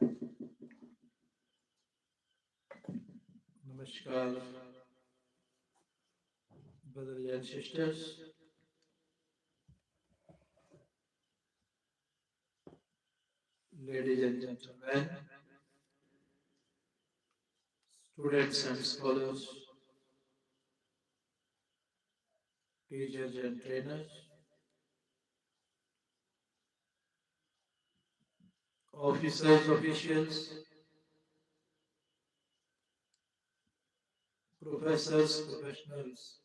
Namaskar, brothers and sisters, ladies and gentlemen, students and scholars, teachers and trainers, officers, officials, professors, professionals,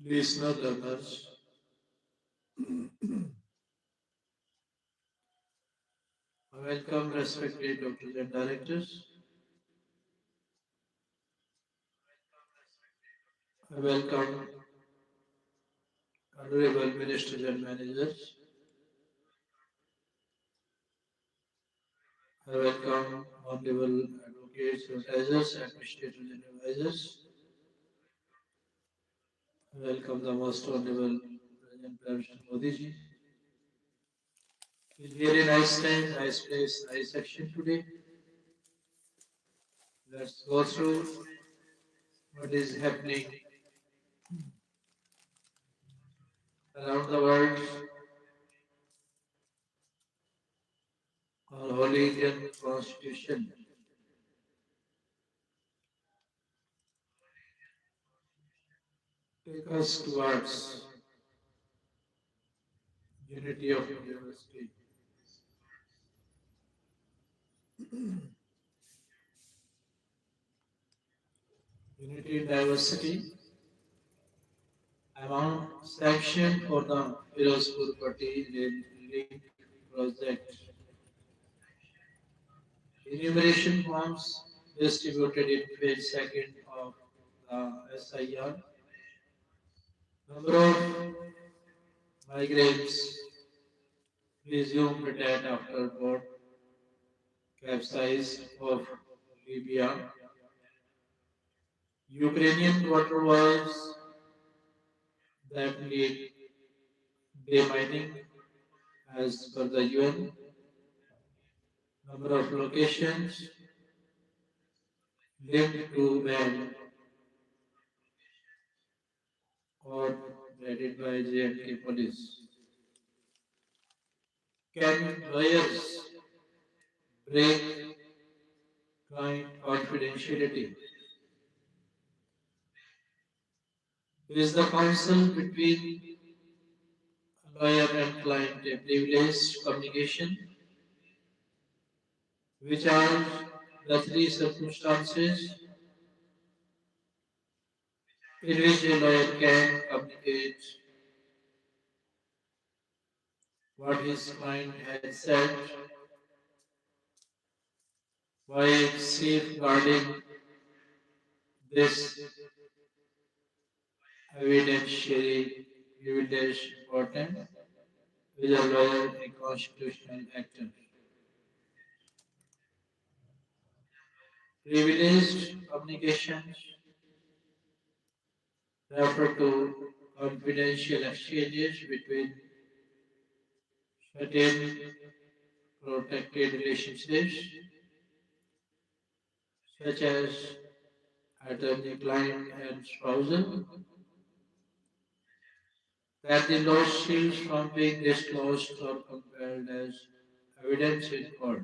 listener, learners. I welcome respected doctors and directors. I welcome honorable ministers and managers. I welcome honorable advocates, advisors, administrators and advisors. I welcome the most honorable President Prime Modi ji. It's very nice time, nice place, nice section today. Let's go through what is happening around the world on Holy Indian Constitution. Take us towards unity of diversity. Unity in diversity among sanction for the Firozpur Patti link project. Enumeration forms distributed in phase second of the SIR. Number of migrants resumed attack after boat capsize of Libya. Ukrainian waterways that need demining as per the UN. Number of locations linked to ban or raided by JNK police. Can lawyers break client confidentiality? Is the counsel between lawyer and client a privileged communication? Which are the three circumstances in which a lawyer can communicate what his client has said while safeguarding this evidentiary privilege important is a lawyer a constitutional actor. Privileged communications refer to confidential exchanges between certain protected relationships such as attorney-client and spousal that the law shields from being disclosed or compelled as evidence in court.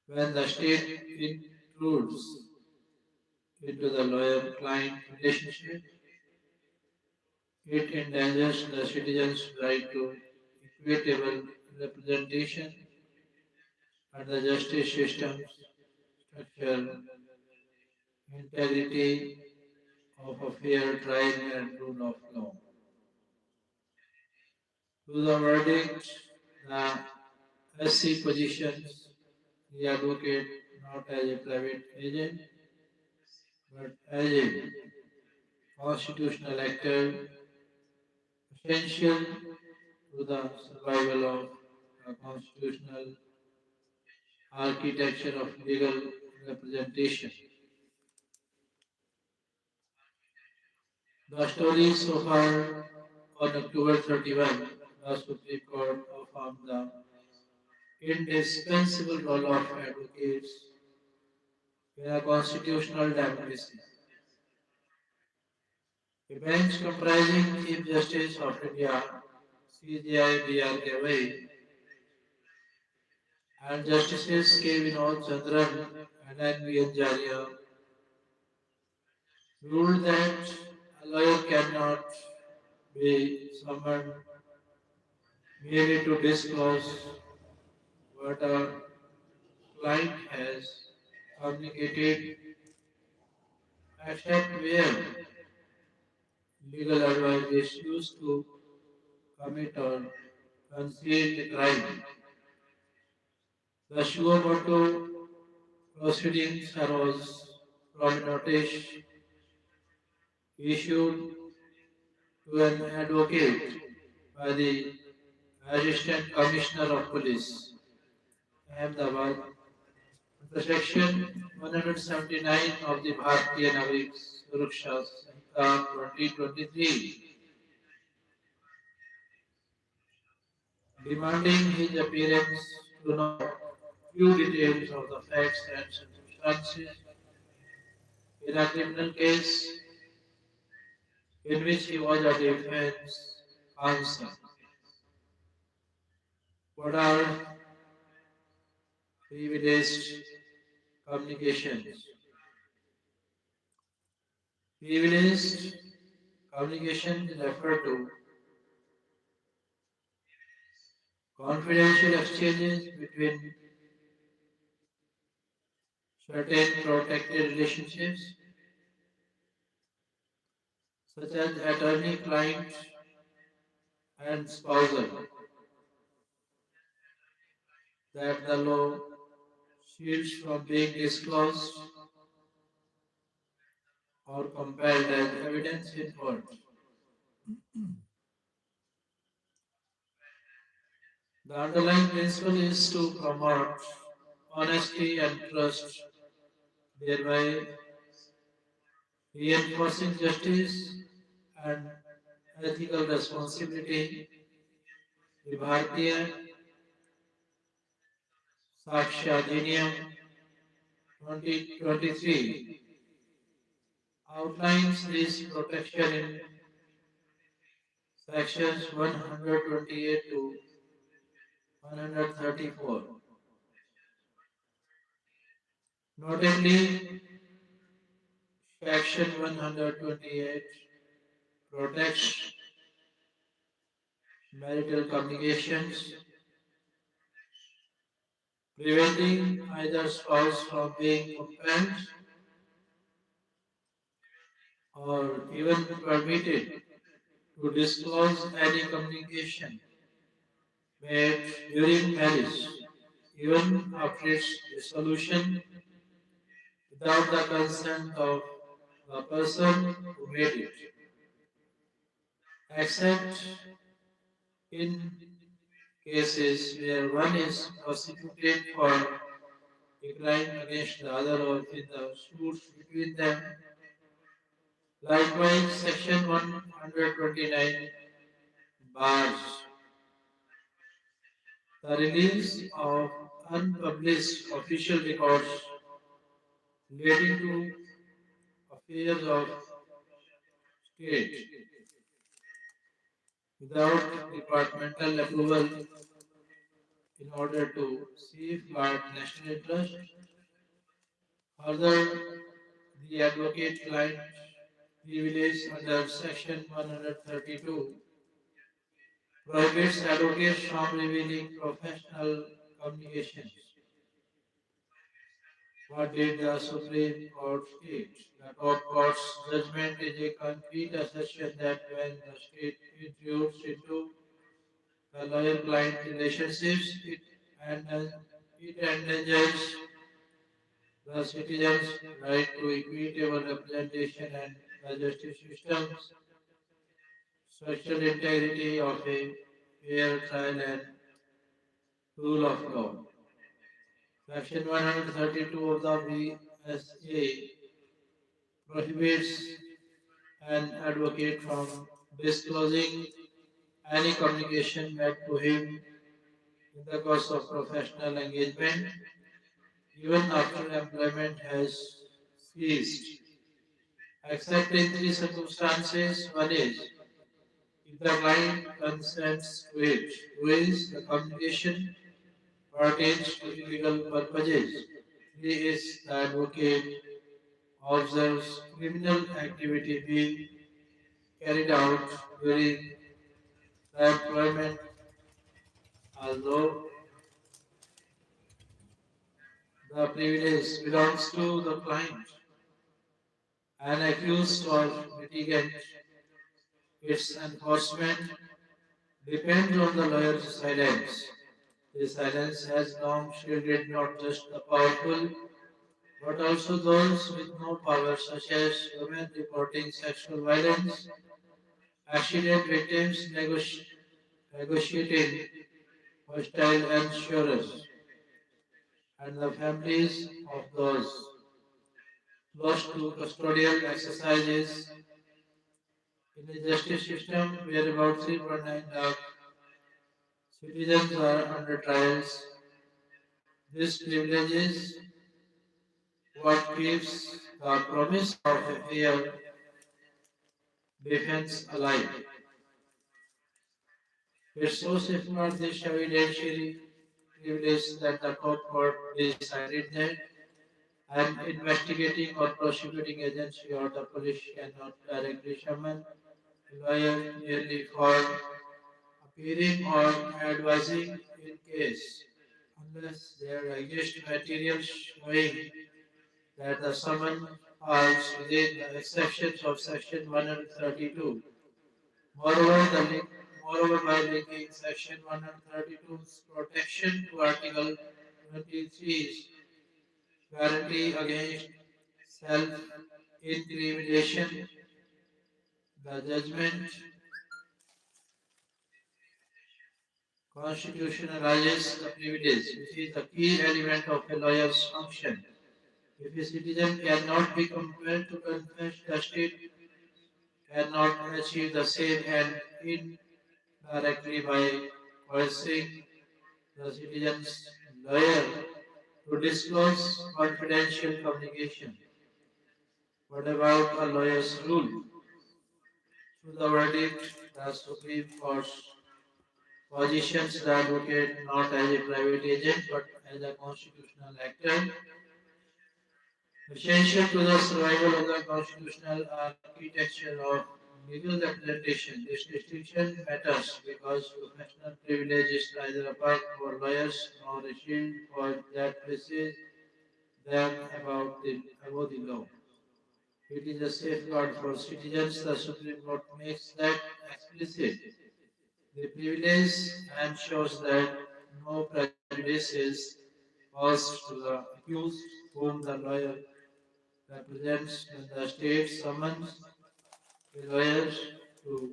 When the state intrudes into the lawyer-client relationship, it endangers the citizen's right to equitable representation and the justice system's structure, integrity of a fair trial and rule of law. To the verdict, the SC positions the advocate not as a private agent but as a constitutional actor essential to the survival of the constitutional architecture of legal representation. The story so far on October 31 the Supreme Court affirmed the indispensable role of advocates in a constitutional democracy. A bench comprising Chief Justice of India, CJI B.R. Gavai, and Justices K. Vinod Chandran and N.V. Anjaria ruled that a lawyer cannot be summoned merely to disclose what a client has communicated, except where legal advice is used to commit or conceal the crime. The suo motu proceedings arose from a notice issued to an advocate by the Assistant Commissioner of Police, Ahmedabad, under Section 179 of the Bharatiya Nagrik Suraksha Sanhita 2023, demanding his appearance to know few details of the facts and circumstances in a criminal case in which he was a defense counsel. What are privileged communications? Privileged communication refer to confidential exchanges between certain protected relationships, such as attorney-client and spousal, that the law shields from being disclosed or compelled as evidence in court. The underlying principle is to promote honesty and trust, thereby reinforcing justice and ethical responsibility. The Bharatiya Sakshya Adhiniyam 2023 outlines this protection in sections 128 to 134. Notably, section 128 protects marital communications, preventing either spouse from being compelled or even permitted to disclose any communication made during marriage, even after its dissolution, without the consent of the person who made it, except in cases where one is prosecuted for a crime against the other or in the suits between them. Likewise, Section 129 bars the release of unpublished official records relating to affairs of state without departmental approval in order to safeguard national interest. Further, the advocate-client privilege under Section 132 prohibits advocates from revealing professional communications. What did the Supreme Court state? The top court's judgment is a concrete assertion that when the state intrudes into the lawyer-client relationships, and it endangers the citizens' right to equitable representation and the justice system's structural integrity of a fair trial and rule of law. Section 132 of the VSA prohibits an advocate from disclosing any communication made to him in the course of professional engagement, even after employment has ceased, except in three circumstances. One is if the client consents to it, two is the communication pertains to illegal purposes, three is the advocate observes criminal activity being carried out during the employment, although the privilege belongs to the client. An accused or litigant, its enforcement depends on the lawyer's silence. This silence has long shielded not just the powerful, but also those with no power, such as women reporting sexual violence, accident victims negotiating hostile insurers, and the families of those lost to custodial exercises in a justice system where about 3.9 lakh citizens are under trials. This privilege is what keeps the promise of a fair defense alive. It so safeguards this evidentiary privilege that the top court decided that an investigating or prosecuting agency or the police cannot directly summon a lawyer merely for appearing or advising in case, unless there exists material showing that the summons falls within the exceptions of Section 132. Moreover, moreover, by linking Section 132's protection to Article 23's guarantee against self-incrimination, the judgment constitutionalizes the privilege, which is the key element of a lawyer's function. If a citizen cannot be compelled to confess, the state cannot achieve the same end indirectly by coercing the citizen's lawyer to disclose confidential communication. What about a lawyer's rule? Through the verdict, the Supreme Court positions the advocate not as a private agent but as a constitutional actor, essential to the survival of the constitutional architecture of legal representation. This distinction matters because professional privilege is neither a perk for lawyers nor a shield for that places them above the law. It is a safeguard for citizens. The Supreme Court makes that explicit. The privilege ensures that no prejudice is caused to the accused, whom the lawyer represents when the state summons a lawyer to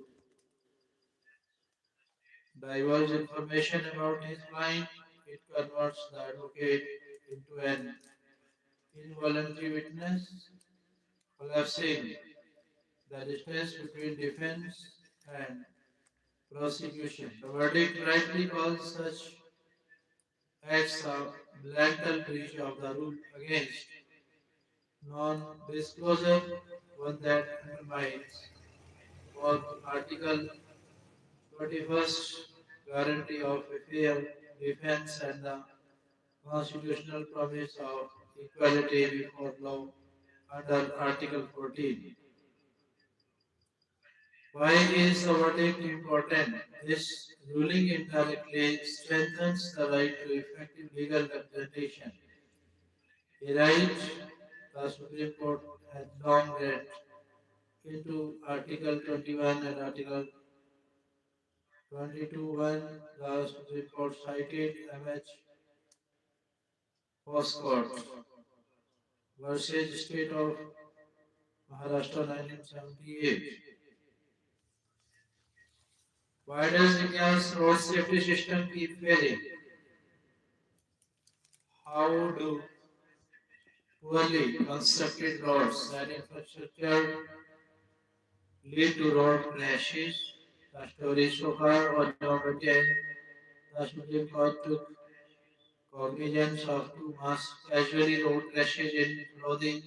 divulge information about his client. It converts the advocate into an involuntary witness, collapsing the distance between defense and prosecution. The verdict rightly calls such acts a blatant breach of the rule against non-disclosure, one that undermines both Article 21st guarantee of a fair defense and the constitutional promise of equality before law under Article 14. Why is the verdict important? This ruling indirectly strengthens the right to effective legal representation, a right the Supreme Court had long read into Article 21 and Article 22.1. The Supreme Court cited M.H. Postcott versus State of Maharashtra 1978. Why does India's road safety system keep failing? How do poorly constructed roads and infrastructure lead to road crashes? The story so far was no maintained. The Supreme Court took cognizance of two mass casualty road crashes in Lodi,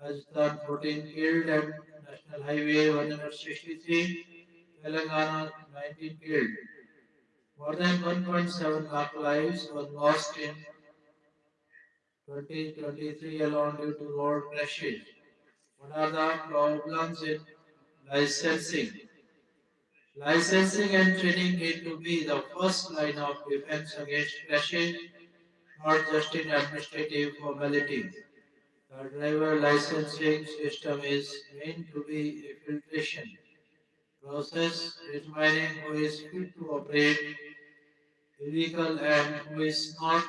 Rajasthan, 14 killed, and National Highway 163, Telangana, 19 killed. More than 1.7 lakh lives were lost in 2023 alone due to road crashes. What are the problems in licensing? Licensing and training need to be the first line of defense against crashes, not just an administrative formality. The driver licensing system is meant to be a filtration process determining who is fit to operate a vehicle and who is not.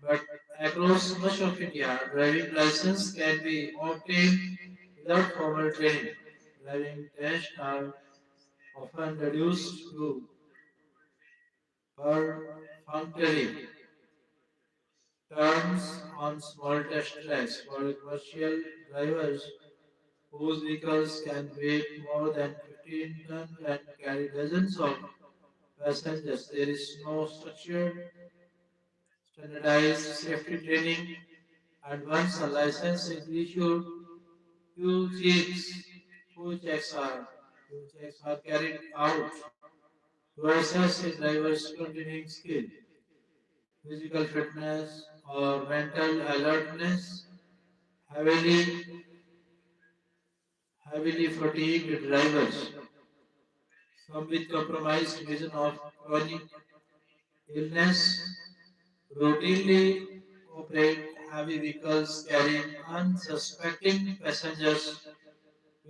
But across much of India, driving license can be obtained without formal training. Driving tests are often reduced to perfunctory turns on small test tracks for commercial drivers whose vehicles can weigh more than 15 tons and carry dozens of passengers. There is no structured, standardized safety training, and once a license is issued, few checks, few checks are carried out to assess a driver's continuing skill, physical fitness, or mental alertness. Heavily, heavily fatigued drivers, some with compromised vision of chronic illness, routinely operate heavy vehicles carrying unsuspecting passengers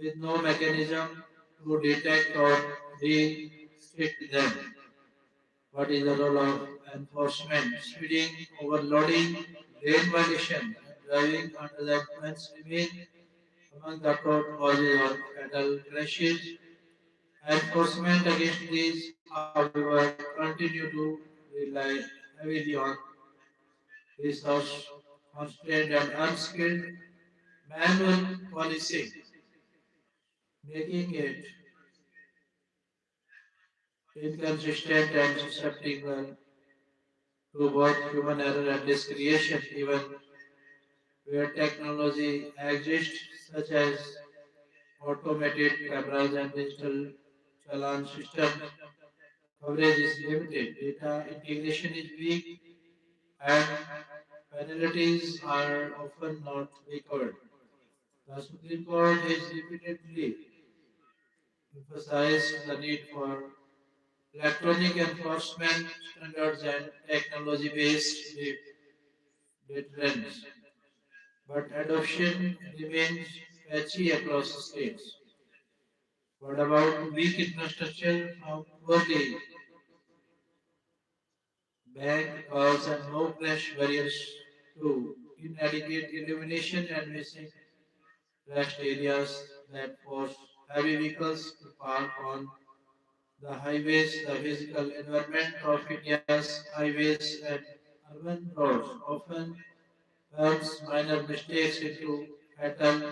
with no mechanism to detect or restrict them. What is the role of enforcement? Speeding, overloading, lane violation, and driving under the influence remain among the top causes of fatal crashes. Enforcement against these, however, continue to rely heavily on resource constrained and unskilled manual policing, making it inconsistent and susceptible to both human error and discretion, even where technology exists, such as automated cameras and digital challan systems. Coverage is limited, data integration is weak, and penalties are often not recovered. The Supreme Court has repeatedly emphasized the need for electronic enforcement standards and technology-based deterrence, but adoption remains patchy across states. What about weak infrastructure from poorly banked cars and no crash barriers to inadequate illumination and missing rest areas that force heavy vehicles to park on the highways? The physical environment of India's highways and urban roads often turns minor mistakes into fatal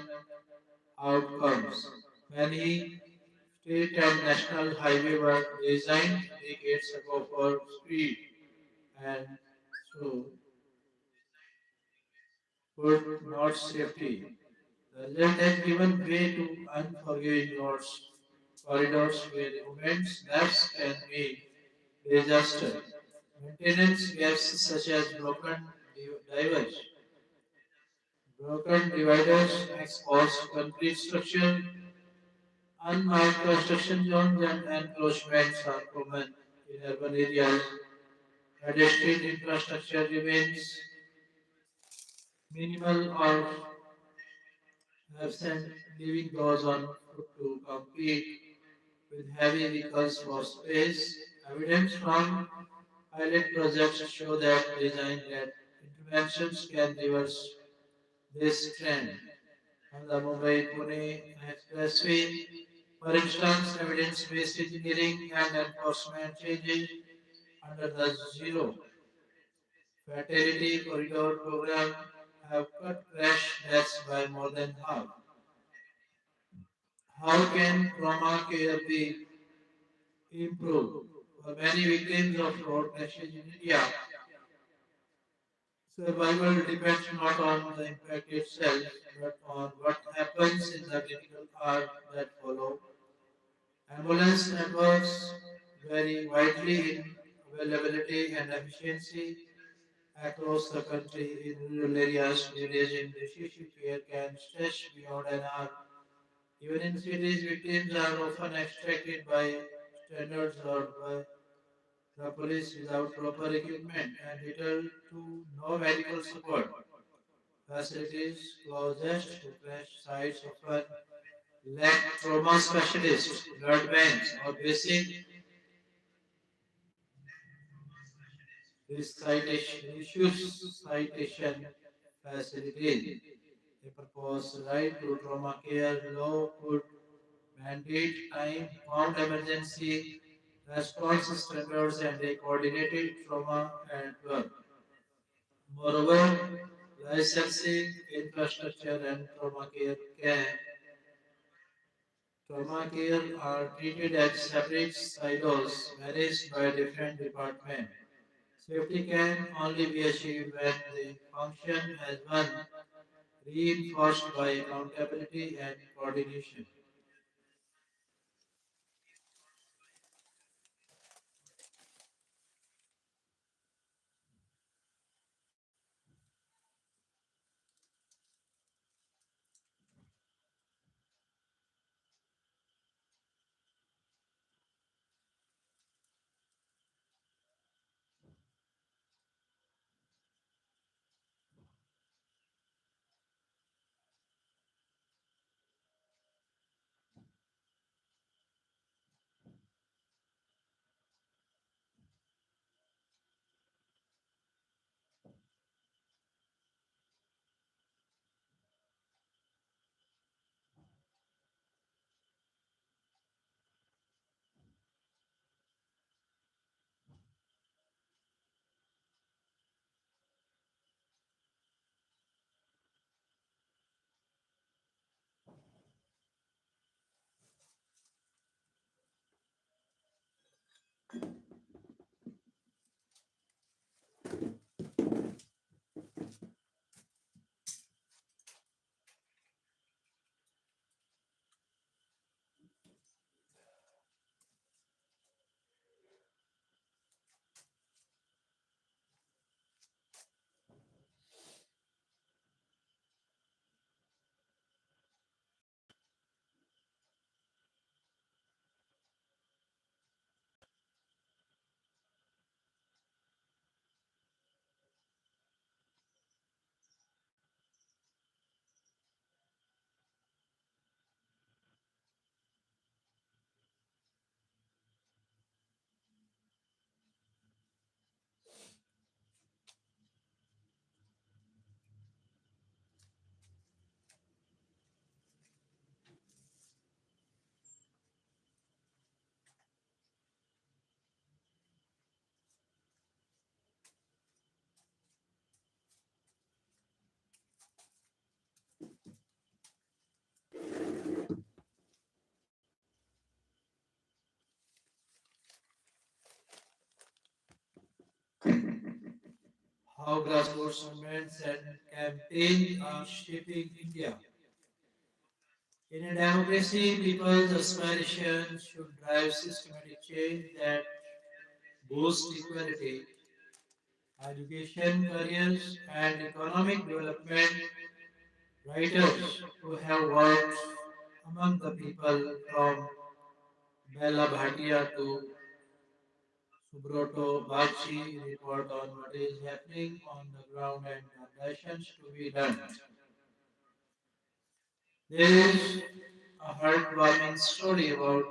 outcomes. Many state and national highways were designed decades ago for speed and so could not safety. The result has given way to unforgiving roads, corridors where a moment's lapse can mean disaster. Maintenance gaps such as broken dividers, exposed concrete structure, unmarked construction zones, and encroachments are common in urban areas. Pedestrian infrastructure remains minimal or absent, leaving those on foot to compete with heavy vehicles for space. Evidence from pilot projects show that design-led interventions can reverse this trend. On the Mumbai-Pune Expressway, for instance, evidence-based engineering and enforcement changes under the Zero Fatality Corridor program have cut crash deaths by more than half. How can trauma care be improve. For many victims of road crashes in India, survival depends not on the impact itself, but on what happens in the critical hours that follow. Ambulance networks vary widely in availability and efficiency across the country. In rural areas, delays in decisive care can stretch beyond an hour. Even in cities, victims are often extracted by standards or by the police without proper equipment and little to no medical support. Facilities closest to crash sites often lack trauma specialists, blood banks, or basic resuscitation facilities. A proposed right to trauma care law could mandate time-bound emergency response standards and a coordinated trauma at work. Moreover, licensing, infrastructure, and trauma care are treated as separate silos managed by different departments. Safety can only be achieved when they function as one, reinforced by accountability and coordination. How grassroots movements and campaigns are shaping India. In a democracy, people's aspirations should drive systematic change that boost equality, education, careers, and economic development. Writers who have worked among the people from Bella Bhatia to Subroto Bakshi report on what is happening on the ground and the lessons to be learned. There is a heartwarming story about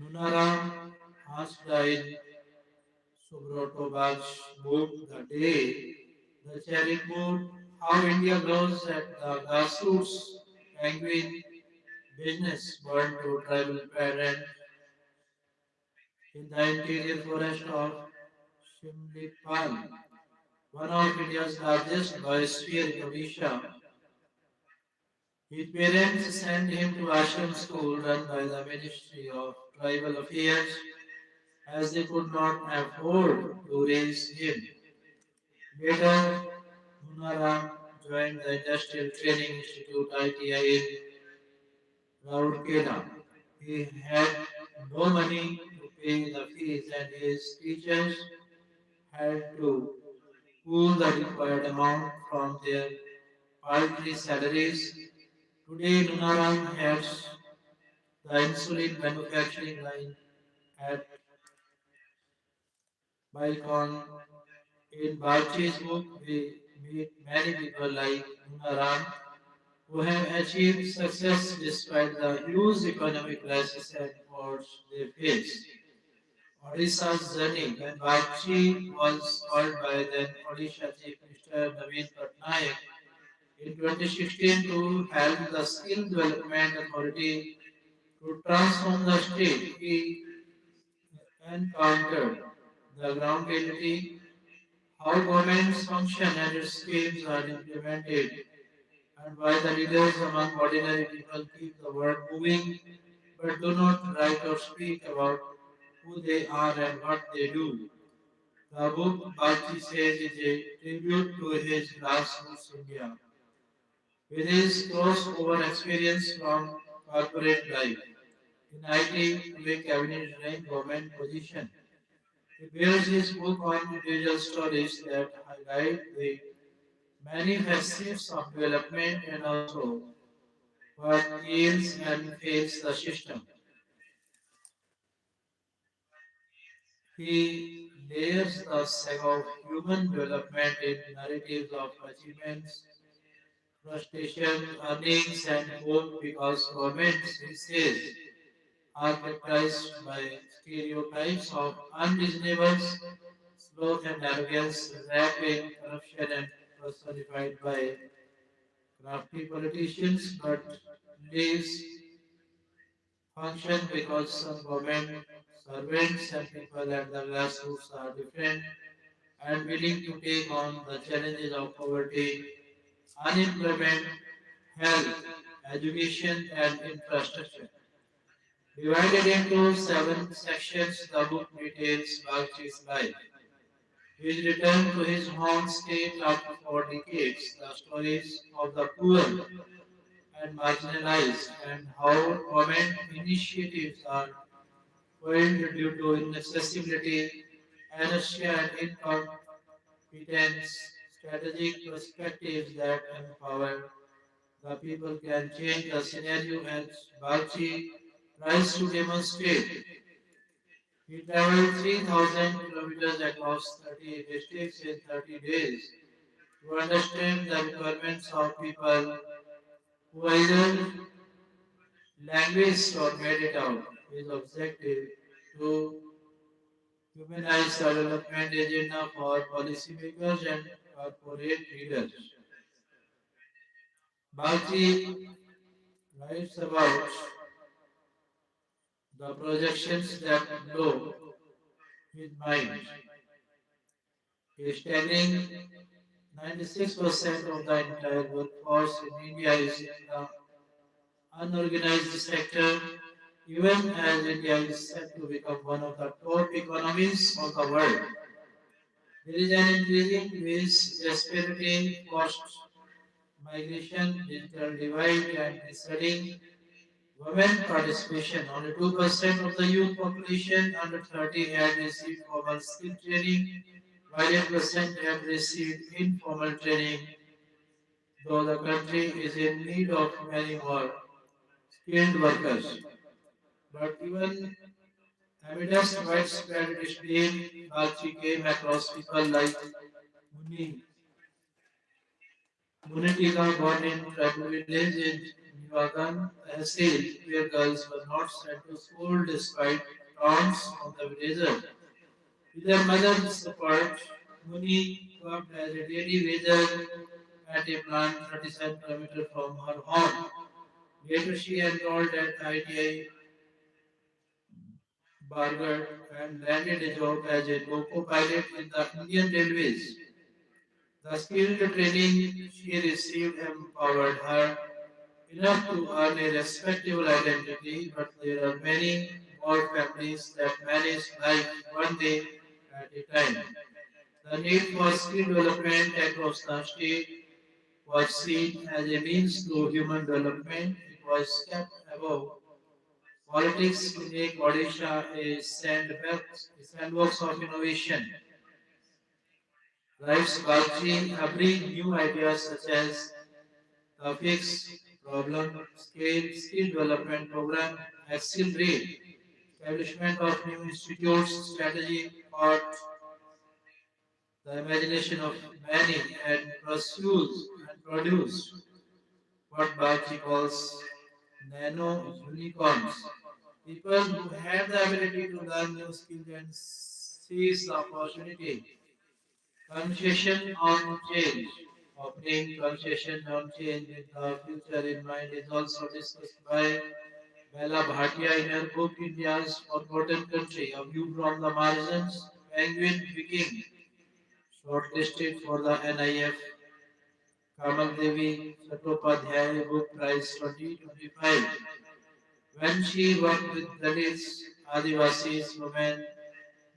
Nunaram Hasda in Subroto Baksh book The Day the Chariot moved, how India grows at the grassroots, penguin business born to tribal parents in the interior forest of Shimlipal, one of India's largest biosphere in Odisha. His parents sent him to ashram school run by the Ministry of Tribal Affairs as they could not afford to raise him. Later, Munaram joined the Industrial Training Institute ITI in Rourkela. He had no money to pay the fees and his teachers had to pool the required amount from their paltry salaries. Today, Munaram heads the insulin manufacturing line at Baikon. In Balchi's book, we meet many people like Munaram who have achieved success despite the huge economic crisis and odds they face. Odisha's journey when Balchi was called by then Odisha Chief Minister Naveen Patnaik in 2016 to help the Skill Development Authority to transform the state. He encountered the ground reality, how governments function and its schemes are implemented, and why the leaders among ordinary people keep the world moving but do not write or speak about who they are and what they do. The book, Balchi says, is a tribute to his grassroots India, with his crossover experience from corporate life in IT to a cabinet rank government position. He builds his book on individual stories that highlight the many facets of development and also what ails and fails the system. He layers the saga of human development in narratives of achievements, frustration, earnings, and hope because governments, he says, are characterized by stereotypes of unreasonables, sloth, and arrogance, wrapped in corruption and personified by crafty politicians, but lives function because some government servants and people at the grassroots are different and willing to take on the challenges of poverty, unemployment, health, education, and infrastructure. Divided into 7 sections, the book details Bagchi's life. His return to his home state after 4 decades, the stories of the poor and marginalized, and how government initiatives are foiled due to inaccessibility, inertia, and incompetence. Strategic perspectives that empower the people can change the scenario as Bachi tries to demonstrate. He traveled 3,000 kilometers across 30 districts in 30 days to understand the requirements of people who either languished or made it out. His objective to humanize the development agenda for policymakers and corporate leaders. Bachi writes about the projections that blow his mind. A staggering 96% of the entire workforce in India is in the unorganized sector, even as India is set to become one of the top economies of the world. There is an increasing wage disparity, forced migration, digital divide, and receding women participation. Only 2% of the youth population under 30 had received formal skill training, while 8% had received informal training, though the country is in need of many more skilled workers. But even amidst widespread disdain, Bachi came across people like Muni Munitika, born in tribal village in Nivagan, Tehsil, where girls were not sent to school despite taunts from the villagers. With her mother's support, Muni worked as a daily wager at a plant 37 kilometers from her home. Later, she enrolled at ITI Bargad and landed a job as a loco pilot in the Indian Railways. The skilled training she received empowered her enough to earn a respectable identity, but there are many more families that manage life one day at a time. The need for skill development across the state was seen as a means to human development. It was kept above politics to make Odisha a sandbox of innovation. Writes Bagchi, bring new ideas such as the fix problem, scale, skill development program, accelerate, establishment of new institutes, strategy, art, the imagination of many, and pursues and produce what Bagchi calls nano unicorns. People who have the ability to learn new skills and seize the opportunity. Conversation on change. Opening conversation on change with the future in mind is also discussed by Bella Bhatia in her book India's Forgotten Country, A View from the Margins, Penguin Viking, shortlisted for the NIF Kamal Devi Chattopadhyay Book Prize 2025. When she worked with Dalits, Adivasis, women,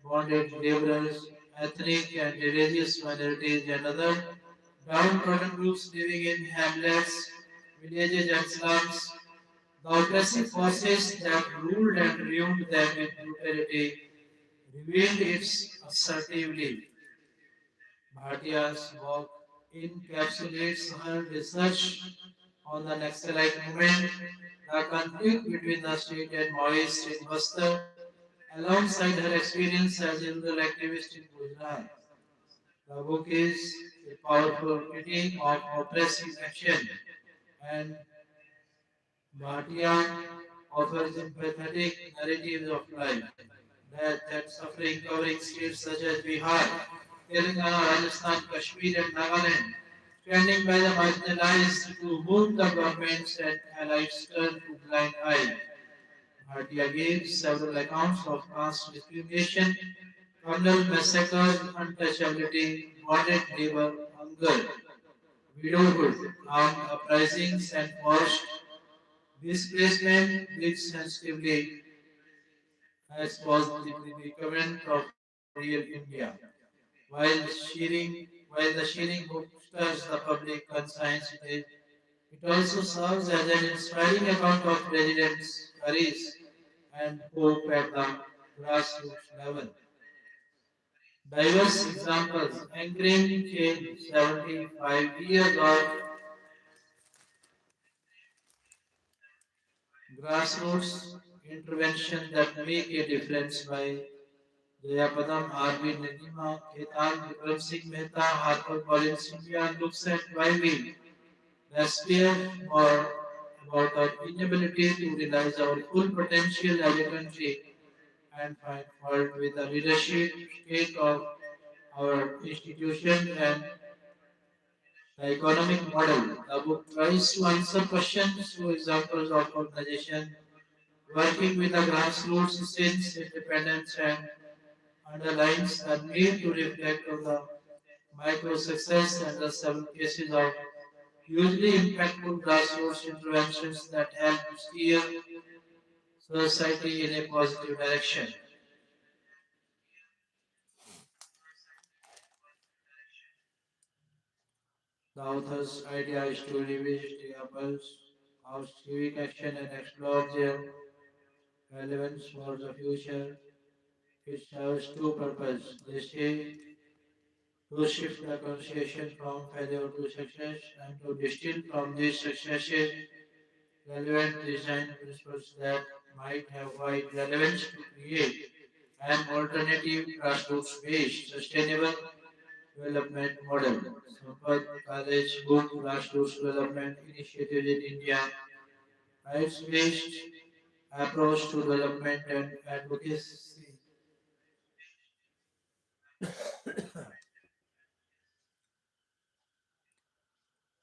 bonded laborers, ethnic and religious minorities, and other downtrodden groups living in hamlets, villages, and slums, the oppressive forces that ruled and ruined them with brutality revealed its assertively. Bhatia's work encapsulates her research on the Naxalite movement, the conflict between the state and Maoists in Bastar, alongside her experience as a rural activist in Gujarat. The book is a powerful critique of oppressive action, and Bhatia offers empathetic narratives of life, death, and suffering covering states such as Bihar, Telangana, Rajasthan, Kashmir, and Nagaland, standing by the marginalized to whom the governments and allies turn to blind eye. Bhatia gave several accounts of caste discrimination, communal massacres, untouchability, bonded labor, hunger, widowhood, armed uprisings, and forced displacement, which sensitively exposed the predicament of real India. While the sharing book stirs the public conscience, it also serves as an inspiring account of resilience, courage, and hope at the grassroots level. Diverse examples anchoring change 75 years of grassroots intervention that make a difference by Jayapadam R.V. Nidima, Ketan Vikram Singh Mehta, Harper Collins India looks at why we despair or about our inability to realize our full potential as a country and find fault with the leadership state of our institution and the economic model. The book tries to answer questions through examples of organizations working with the grassroots since independence and underlines the need to reflect on the micro success and the several cases of hugely impactful grassroots interventions that help steer society in a positive direction. The author's idea is to revisit examples of civic action and explore their relevance for the future. It serves two purposes. They say to shift the conversation from failure to success and to distill from these successes relevant design principles that might have wide relevance to create an alternative grassroots based sustainable development model. Sampath College book Grassroots Development Initiative in India, rights based approach to development and advocacy.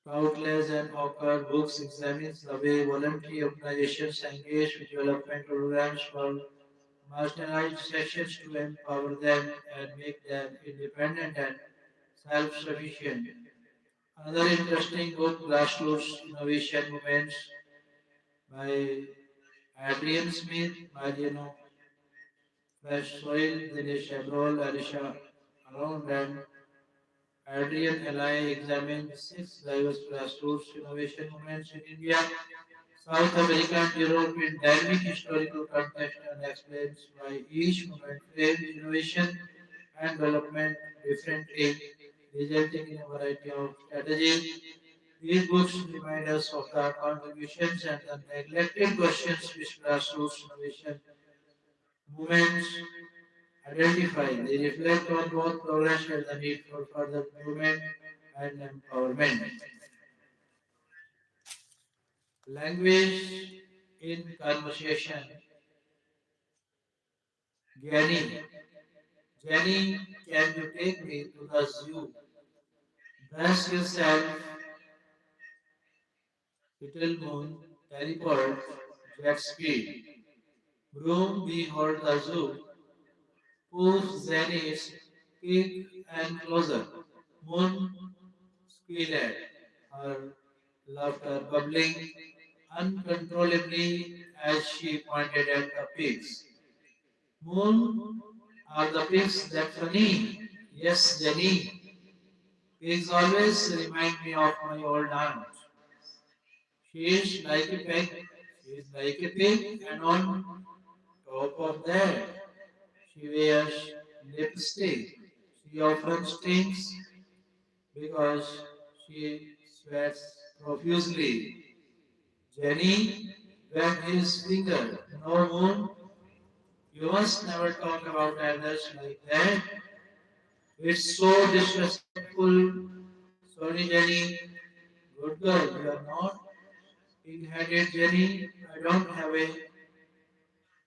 Countless and Ocker books examines the way voluntary organizations engage with development programs for marginalized sections to empower them and make them independent and self-sufficient. Another interesting book, Grassroots Innovation Movements, by Adrian Smith, Mariano Fresh Soil, Dinesh Abrol, Arisha Around, and Adrian Ally examined six diverse grassroots innovation movements in India, South America, and Europe in dynamic historical context and explains why each movement framed innovation and development differently, resulting in a variety of strategies. These books remind us of the contributions and the neglected questions which grassroots innovation movements identify. They reflect on both progress and the need for further improvement and empowerment. Language in conversation. Gyani. Jenny, can you take me to the zoo? Dress yourself, little moon, teleport, jet speed. Broom, behold the zoo. Poof, Zenny, speak and closer. Moon, squealed, her laughter bubbling uncontrollably as she pointed at the pigs. Moon, are the pigs that funny? Yes, Jenny. Pigs always remind me of my old aunt. She is like a pig. She is like a pig, and on top of that, she wears lipstick. She often stinks because she sweats profusely. Jenny wagged his finger. No, Moon, you must never talk about others like that. It's so disrespectful. Sorry, Jenny. Good girl, you are not pig-headed, Jenny. I don't have a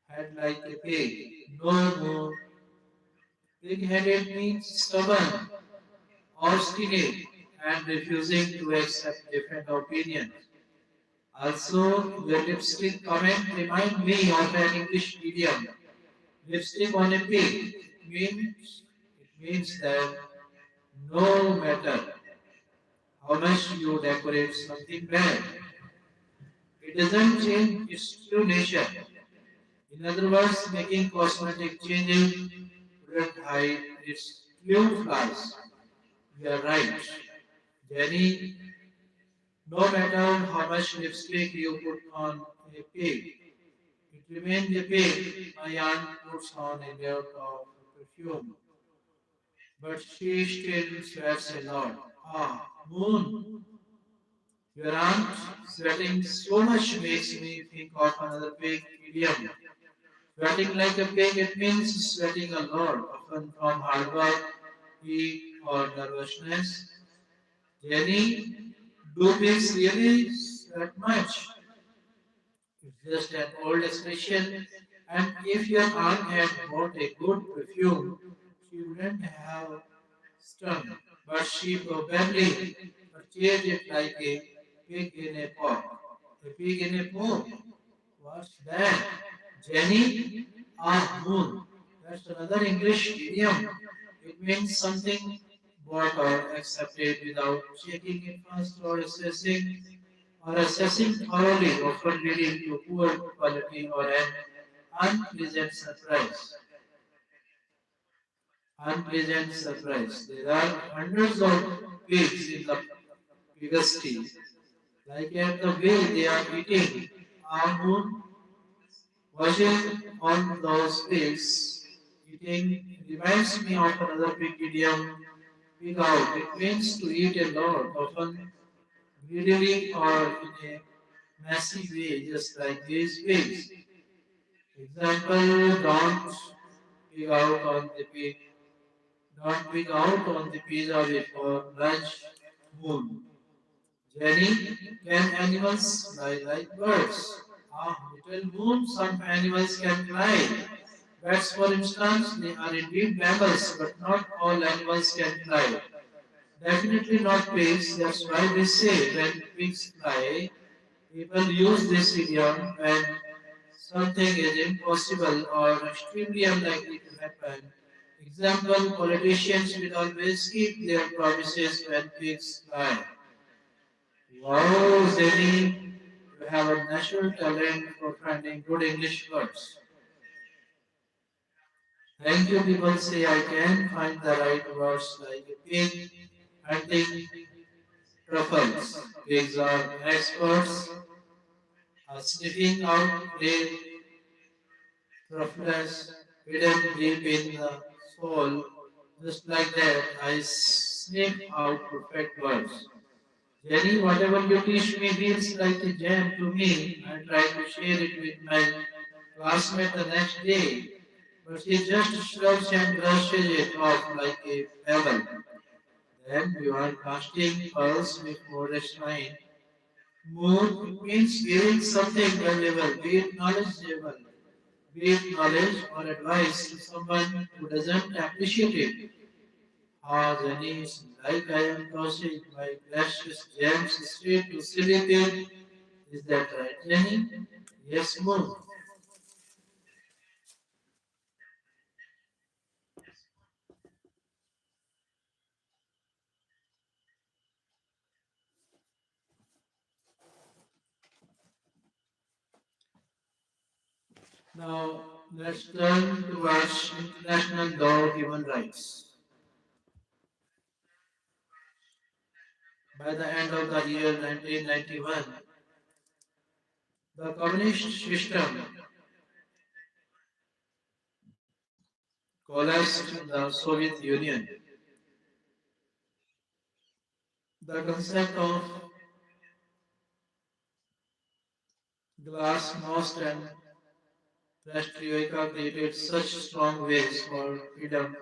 head like a pig. No, no. Pig-headed means stubborn, obstinate, and refusing to accept different opinions. Also, your lipstick comment remind me of an English idiom. Lipstick on a pig. It means that no matter how much you decorate something bad, it doesn't change its true nature. In other words, making cosmetic changes wouldn't hide its true flaws. You are right. Jenny, no matter how much lipstick you put on a pig, it remains a pig. My aunt puts on a lot of perfume, but she still sweats a lot. Ah, Moon, your aunt sweating so much makes me think of another pig idiom. Sweating like a pig, it means sweating a lot, often from hard work, heat, or nervousness. Jenny, do pigs really sweat much? It's just an old expression. And if your aunt had bought a good perfume, she wouldn't have stung. But she probably purchased it like a pig in a pot. A pig in a pot? What's that? Jenny? Ah, Moon. That's another English idiom. It means something bought or accepted without checking it first or assessing thoroughly, often leading to poor quality or an unpleasant surprise. Unpleasant surprise. There are hundreds of pigs in the piggery. Like at the way they are eating. Ah, Moon, watching on those pigs eating reminds me of another pig idiom, pig out. It means to eat a lot, often greedily or in a messy way, just like these pigs. Example, pig out on the pig, don't pig out on the pizza before lunch. Moon. Jenny, can animals fly like birds? Ah, little moon, some animals can fly. Bats, for instance, they are indeed mammals, but not all animals can fly. Definitely not pigs. That's why they say when pigs fly, people use this idiom when something is impossible or extremely unlikely to happen. Example, politicians will always keep their promises when pigs fly. Wow, Zeni, you have a natural talent for finding good English words. Thank you, people say I can find the right words like a pig hunting truffles. Pigs are experts at sniffing out prey truffles hidden deep in the soul. Just like that, I sniff out perfect words. Jenny, whatever you teach me feels like a gem to me. I try to share it with my classmate the next day, but she just shrugs and brushes it off like a pebble. Then you are casting pearls before a shrine. Moon means giving something valuable, be it knowledgeable, be it knowledge or advice to someone who doesn't appreciate it. Ah, Jenny, it's like I am tossing my precious gems straight to silly pit. Is that right, Jenny? Yes, Moon. Now, let's turn towards international law of human rights. By the end of the year 1991, the communist system collapsed in the Soviet Union. The concept of glasnost and perestroika created such strong waves for freedom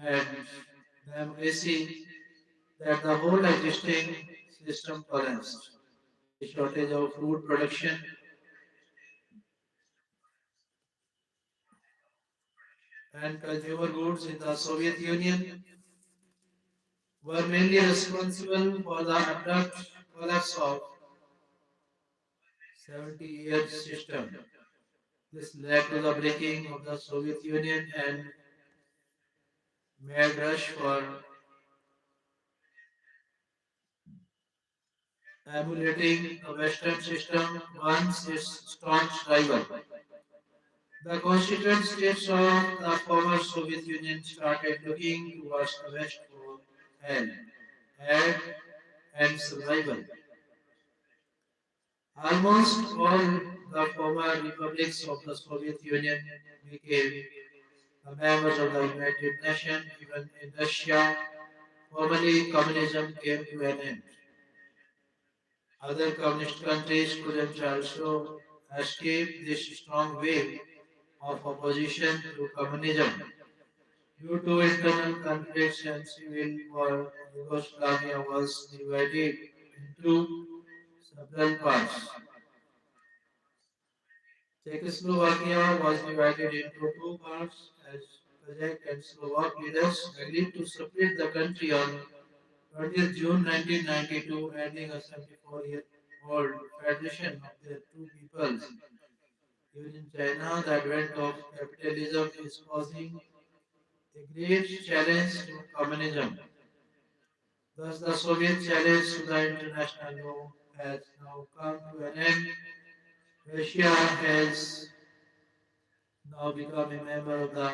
and democracy that the whole existing system collapsed. The shortage of food production and consumer goods in the Soviet Union were mainly responsible for the abrupt collapse of 70-year system. This led to the breaking of the Soviet Union and mad rush for emulating the Western system once its staunch rival. The constituent states of the former Soviet Union started looking towards the West for help, aid, and survival. Almost all the former republics of the Soviet Union became the members of the United Nations. Even in Russia, formally communism came to an end. Other communist countries couldn't also escape this strong wave of opposition to communism. Due to internal conflicts and civil war, Yugoslavia was divided into several parts. Czechoslovakia was divided into two parts as Kazakh and Slovak leaders agreed to split the country on 20th June 1992, ending a 74-year-old federation of their two peoples. Even in China, the advent of capitalism is posing a great challenge to communism. Thus, the Soviet challenge to the international law has now come to an end. Russia has now become a member of the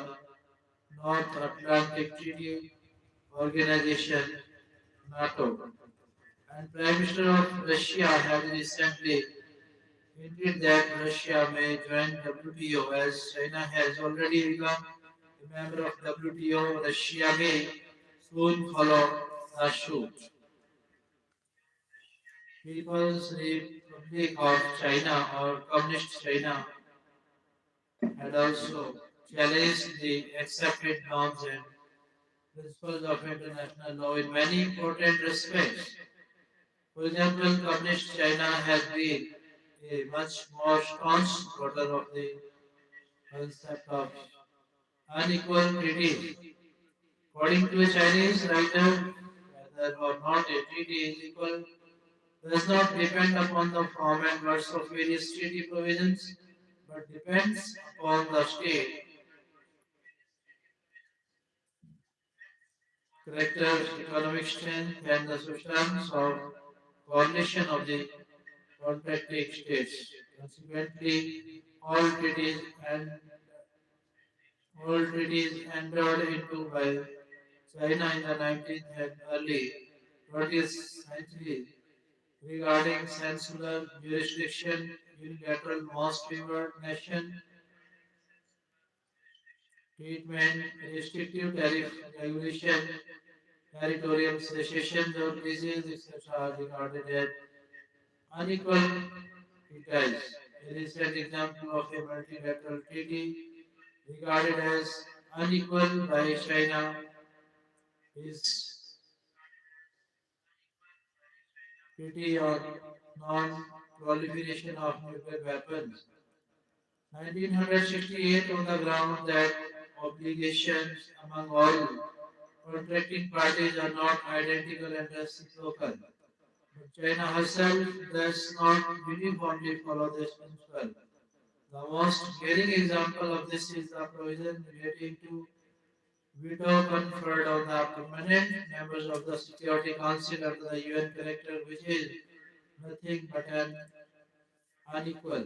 North Atlantic Treaty Organization, NATO. And Prime Minister of Russia has recently hinted that Russia may join WTO as China has already become a member of WTO. Russia may soon follow the suit. People's Republic of China or Communist China had also challenged the accepted norms and principles of international law in many important respects. For example, Communist China has been a much more staunch supporter of the concept of unequal treaties. According to a Chinese writer, whether or not a treaty is equal does not depend upon the form and words of various treaty provisions, but depends upon the state, character, economic strength, and the substance of coordination of the contracting states. Consequently, all treaties and all treaties entered into by China in the 19th and early 20th century regarding censular jurisdiction, unilateral most favored nation treatment, restrictive tariff regulation, territorial cessations or leases, etc. are regarded as unequal treaties. A recent example of a multilateral treaty regarded as unequal by China is Treaty on Non-Proliferation of Nuclear Weapons, 1968, on the ground that obligations among all contracting parties are not identical and reciprocal. But China herself does not uniformly follow this principle. The most glaring example of this is the provision relating to veto conferred on the permanent members of the Security Council under the UN Charter, which is nothing but an unequal.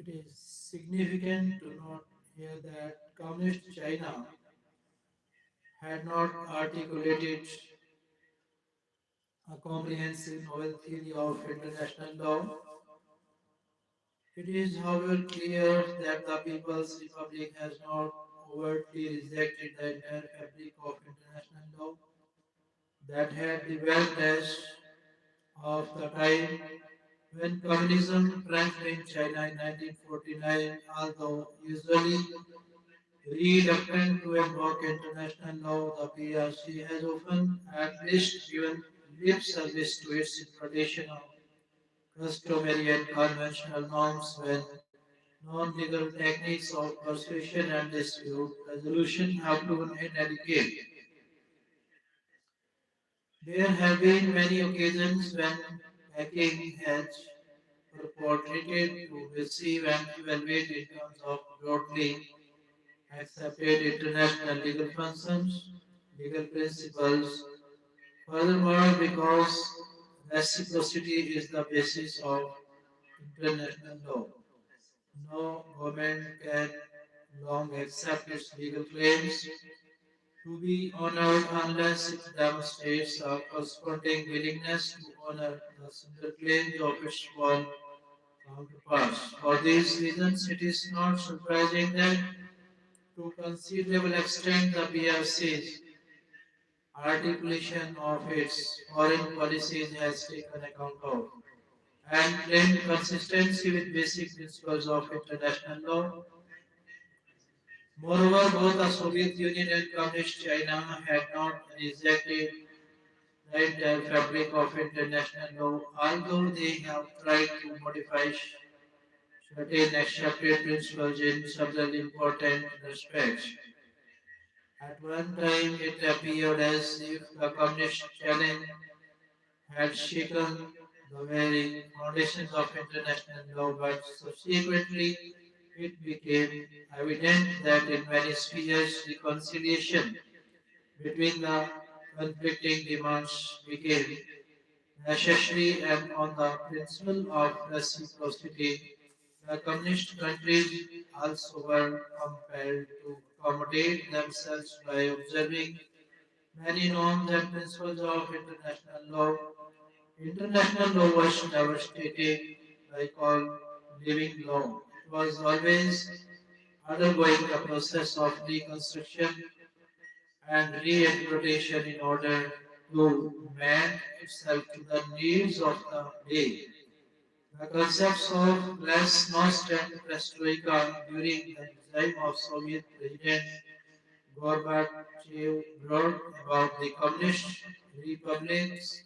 It is significant to note here that Communist China had not articulated a comprehensive novel theory of international law. It is, however, clear that the People's Republic has not overtly rejected the entire fabric of international law that had developed as of the time when communism triumphed in China in 1949, although usually reluctant to invoke international law, the PRC has often at least given lip service to its interpretation of customary and conventional norms when non-legal techniques of persuasion and dispute resolution have proven inadequate. There have been many occasions when Peking has purported to receive and evaluate in terms of broadly accepted international legal functions, legal principles. Furthermore, because reciprocity is the basis of international law, no government can long accept its legal claims to be honored unless it demonstrates a corresponding willingness to honor the similar claims of its foreign counterparts. For these reasons, it is not surprising that to considerable extent the BRC's articulation of its foreign policies has taken account of and claimed consistency with basic principles of international law. Moreover, both the Soviet Union and Communist China had not rejected the entire fabric of international law, although they have tried to modify certain accepted principles in several important respects. At one time, it appeared as if the Communist challenge had shaken the very foundations of international law, but subsequently it became evident that in many spheres reconciliation between the conflicting demands became necessary, and on the principle of reciprocity, the communist countries also were compelled to accommodate themselves by observing many norms and principles of international law. International law was never stated like all living law. It was always undergoing a process of reconstruction and reinterpretation in order to mend itself to the needs of the day. The concepts of glasnost and perestroika during the regime of Soviet President Gorbachev brought about the communist republics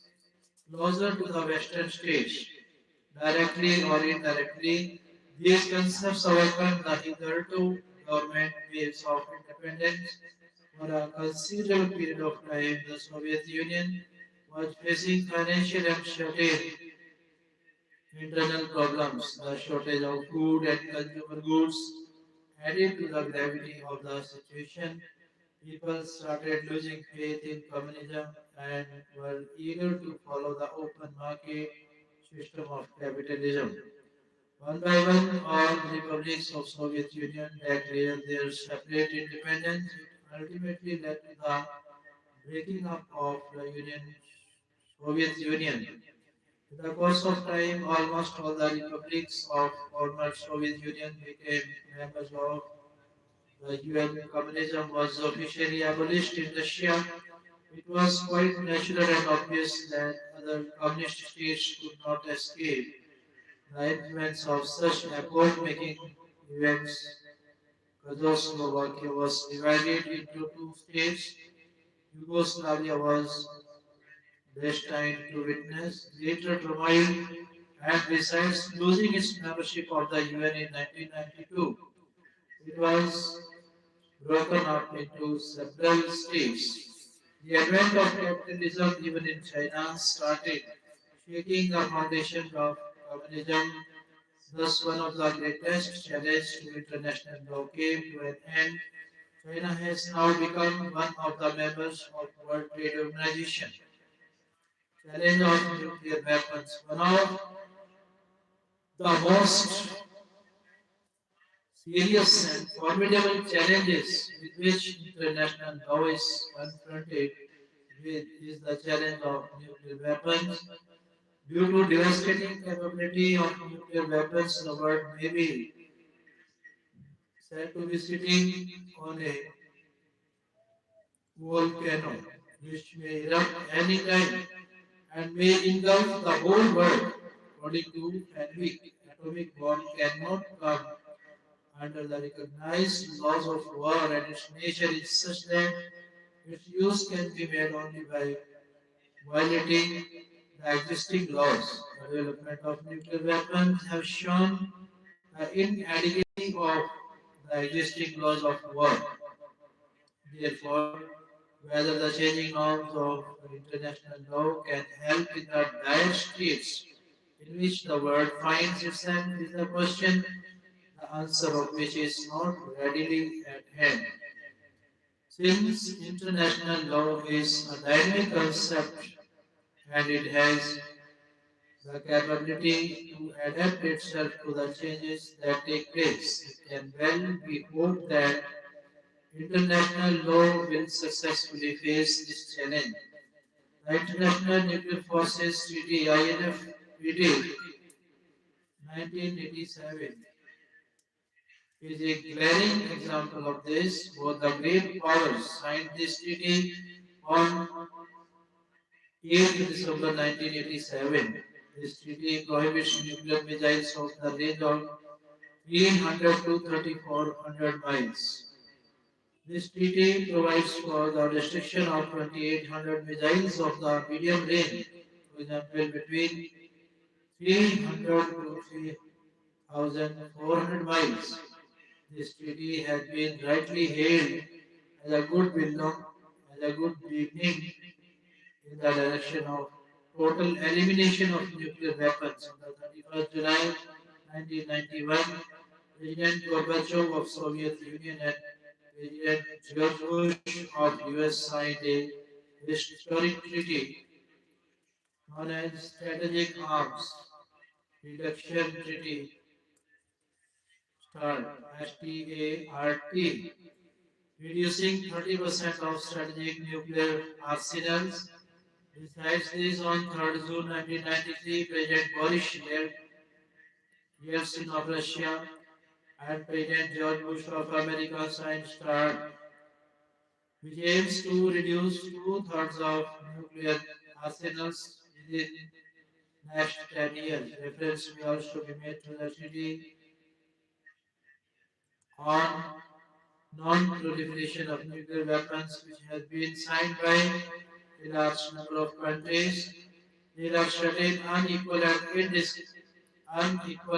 closer to the Western states. Directly or indirectly, these concepts awakened the hitherto dormant waves of independence. For a considerable period of time, the Soviet Union was facing financial and certain internal problems. The shortage of food and consumer goods added to the gravity of the situation. People started losing faith in communism and were eager to follow the open market system of capitalism. One by one, all republics of Soviet Union declared their separate independence. It ultimately led to the breaking up of the Soviet Union. In the course of time, almost all the republics of former Soviet Union became members of the UN. Communism was officially abolished in Russia. It was quite natural and obvious that other communist states could not escape the influence of such accord-making events. Czechoslovakia was divided into two states. Yugoslavia was destined to witness greater turmoil, and besides losing its membership of the UN in 1992, it was broken up into several states. The advent of capitalism, even in China, started shaking the foundations of communism. Thus, one of the greatest challenges to international law came to an end. China has now become one of the members of World Trade Organization. Challenge of nuclear weapons. One of the most serious and formidable challenges with which international law is confronted with is the challenge of nuclear weapons. Due to devastating capability of nuclear weapons, the world may be said to be sitting on a volcano which may erupt any time and may engulf the whole world. According to Fenwick, atomic bomb cannot come under the recognized laws of war, and its nature is such that its use can be made only by violating the existing laws. The development of nuclear weapons have shown the inadequacy of the existing laws of war. Therefore, whether the changing norms of international law can help in the dire straits in which the world finds itself is a question, the answer of which is not readily at hand. Since international law is a dynamic concept and it has the capability to adapt itself to the changes that take place, it can well be hoped that international law will successfully face this challenge. The International Nuclear Forces Treaty INF Treaty 1987 is a glaring example of this. Both the great powers signed this treaty on 8th December 1987. This treaty prohibits nuclear missiles of the range of 300 to 3400 miles. This treaty provides for the restriction of 2800 missiles of the medium range, for example, between 300 to 3400 miles. This treaty has been rightly hailed as a good as a good beginning in the direction of total elimination of nuclear weapons. On the 31st July 1991, President Gorbachev of Soviet Union and President George Bush of US signed a historic treaty known as Strategic Arms Reduction Treaty START, START, reducing 30% of strategic nuclear arsenals. Besides this, on 3rd June 1993, President Boris Yeltsin of Russia and President George Bush of America signed START, which aims to reduce two-thirds of nuclear arsenals within next 10 years. Reference may also be made to the treaty on non-proliferation of nuclear weapons, which has been signed by a large number of countries. There are certain unequal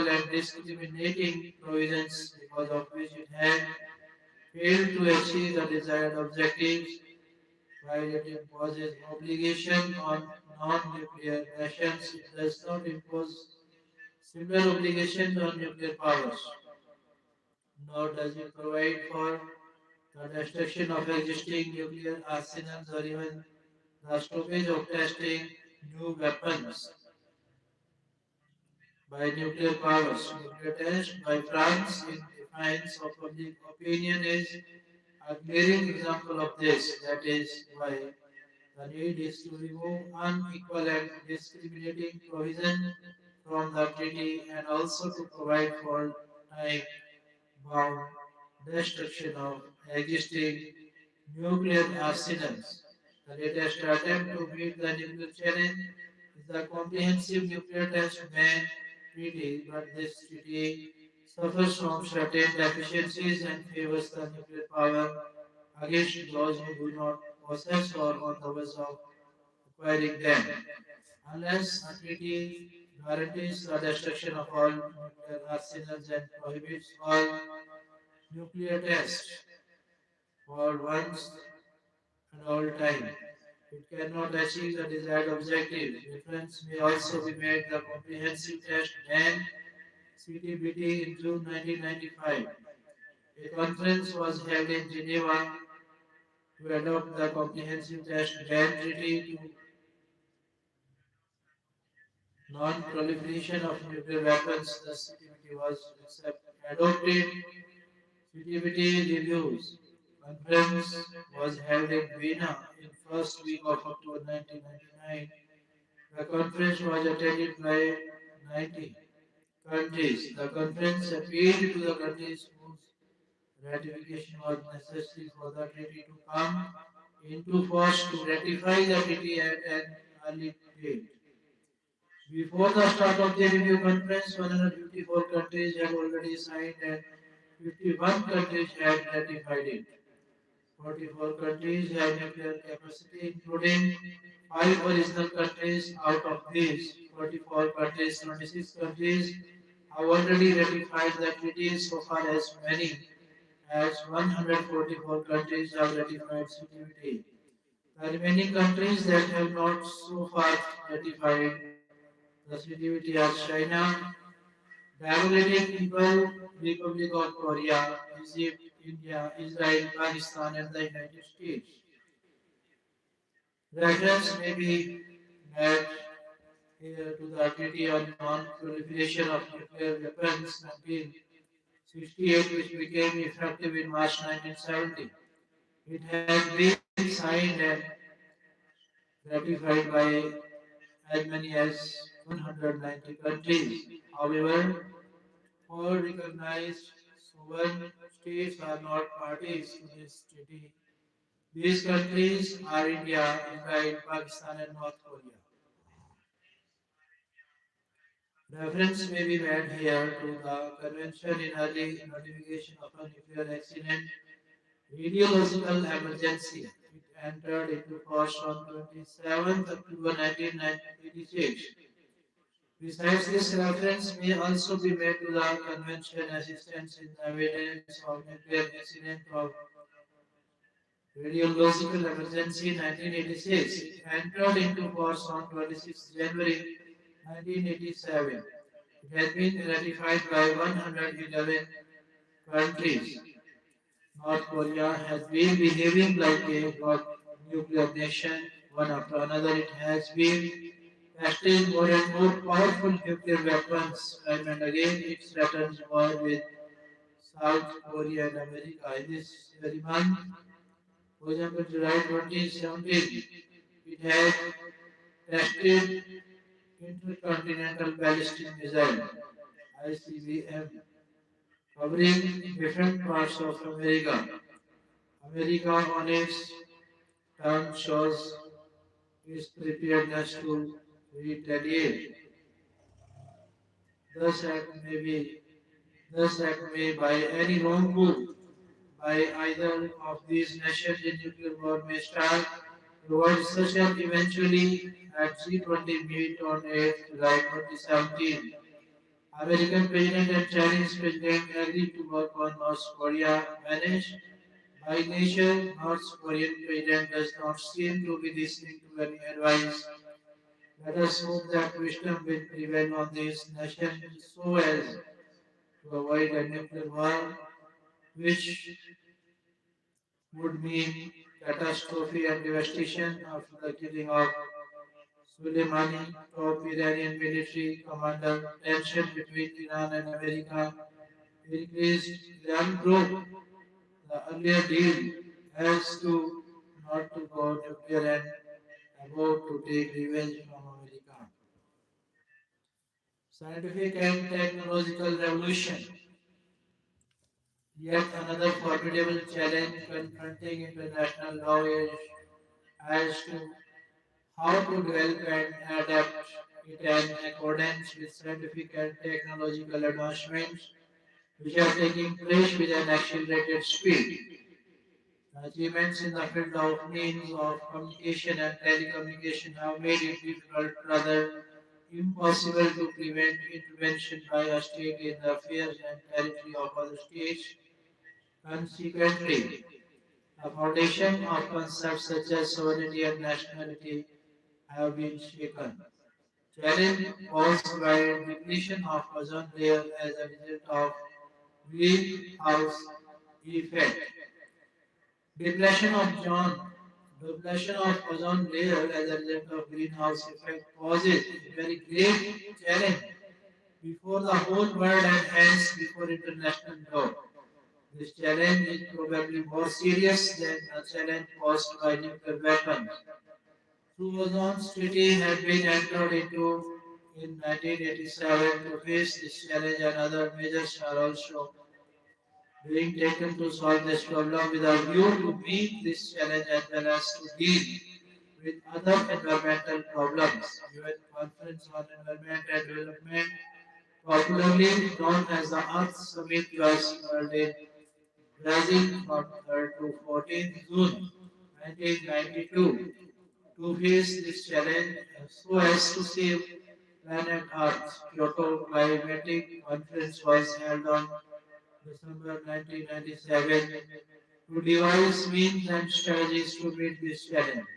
and discriminating provisions because of which it had failed to achieve the desired objectives. While it imposes obligation on non-nuclear nations, it does not impose similar obligations on nuclear powers, nor does it provide for the destruction of existing nuclear arsenals or even the stoppage of testing new weapons by nuclear powers. Nuclear test by France in defiance of public opinion is a glaring example of this. That is why the need is to remove unequal and discriminating provision from the treaty and also to provide for time bound destruction of existing nuclear arsenals. The latest attempt to meet the nuclear challenge is the Comprehensive Nuclear Test Ban Treaty, but this treaty suffers from certain deficiencies and favors the nuclear power against those who do not possess or on the verge of acquiring them. Unless a treaty guarantees the destruction of all nuclear arsenals and prohibits all nuclear tests for once and all time, it cannot achieve the desired objective. Reference may also be made the Comprehensive Test Ban CTBT in June 1995. A conference was held in Geneva to adopt the Comprehensive Test Ban Treaty to non-proliferation of nuclear weapons. The CTBT was adopted Sensitivity Reviews conference was held in Vienna in first week of October 1999. The conference was attended by 90 countries. The conference appealed to the countries whose ratification was necessary for the treaty to come into force to ratify the treaty at an early date. Before the start of the review conference, 154 countries had already signed and 51 countries had ratified it. 44 countries had nuclear capacity, including 5 original countries. Out of these 44 countries, 26 countries have already ratified the treaty so far as many as 144 countries have ratified CTBT. The remaining countries that have not so far ratified the CTBT are China, Democratic People, Republic of Korea, Egypt, India, Israel, Pakistan, and the United States. Reference may be made here to the Treaty on Non-Proliferation of Nuclear Weapons 1968, which became effective in March 1970. It has been signed and ratified by as many as 190 countries. However, all recognized sovereign states are not parties to this treaty. These countries are India, Israel, Pakistan, and North Korea. Reference may be made here to the Convention in Early Notification of a Nuclear Accident Radiological Emergency. It entered into force on 27th October 1986. Besides this, reference may also be made to the Convention Assistance in the Evidence of Nuclear Accident of Radiological Emergency 1986. It entered into force on 26 January 1987. It has been ratified by 111 countries. North Korea has been behaving like a nuclear nation. One after another, it has been testing more and more powerful nuclear weapons. Time and again, it threatens war with South Korea and America. In this very month, for example, July 2017, it has tested intercontinental ballistic missile (ICBM) covering different parts of America. America on its turn shows its preparedness to retaliate. Thus act may be thus act may by any wrong move by either of these nations in nuclear war may start. The world discussion eventually at G20 meet on 8th July 2017. American President and Chinese President agreed to work on North Korea managed by nature. North Korean President does not seem to be listening to any advice. Let us hope that wisdom will prevail on this nation so as to avoid a nuclear war, which would mean catastrophe and devastation after the killing of Soleimani, top Iranian military commander. Tension between Iran and America increased. Iran broke the earlier deal as to not to go nuclear and about to take revenge from America. Scientific and technological revolution. Yet another formidable challenge confronting international law is as to how to develop and adapt it in accordance with scientific and technological advancements which are taking place with an accelerated speed. The achievements in the field of means of communication and telecommunication have made it difficult, rather impossible, to prevent intervention by a state in the affairs and territory of other states. Consequently, the foundation of concepts such as sovereignty and nationality have been shaken. Challenge caused by depletion of ozone layer as a result of greenhouse effect. Depletion of depletion of ozone layer as a result of greenhouse effect poses a very great challenge before the whole world and hence before international law. This challenge is probably more serious than a challenge posed by nuclear weapons. Through Ozon's treaty had been entered into in 1987 to face this challenge, and other measures are also being taken to solve this problem with a view to meet this challenge as well as to deal with other environmental problems. UN Conference on Environment and Development, popularly known as the Earth Summit, was held in Brazil from 3rd to 14th June 1992 to face this challenge so as to save planet Earth. Kyoto Climatic Conference was held on December 1997 to devise means and strategies to meet this challenge.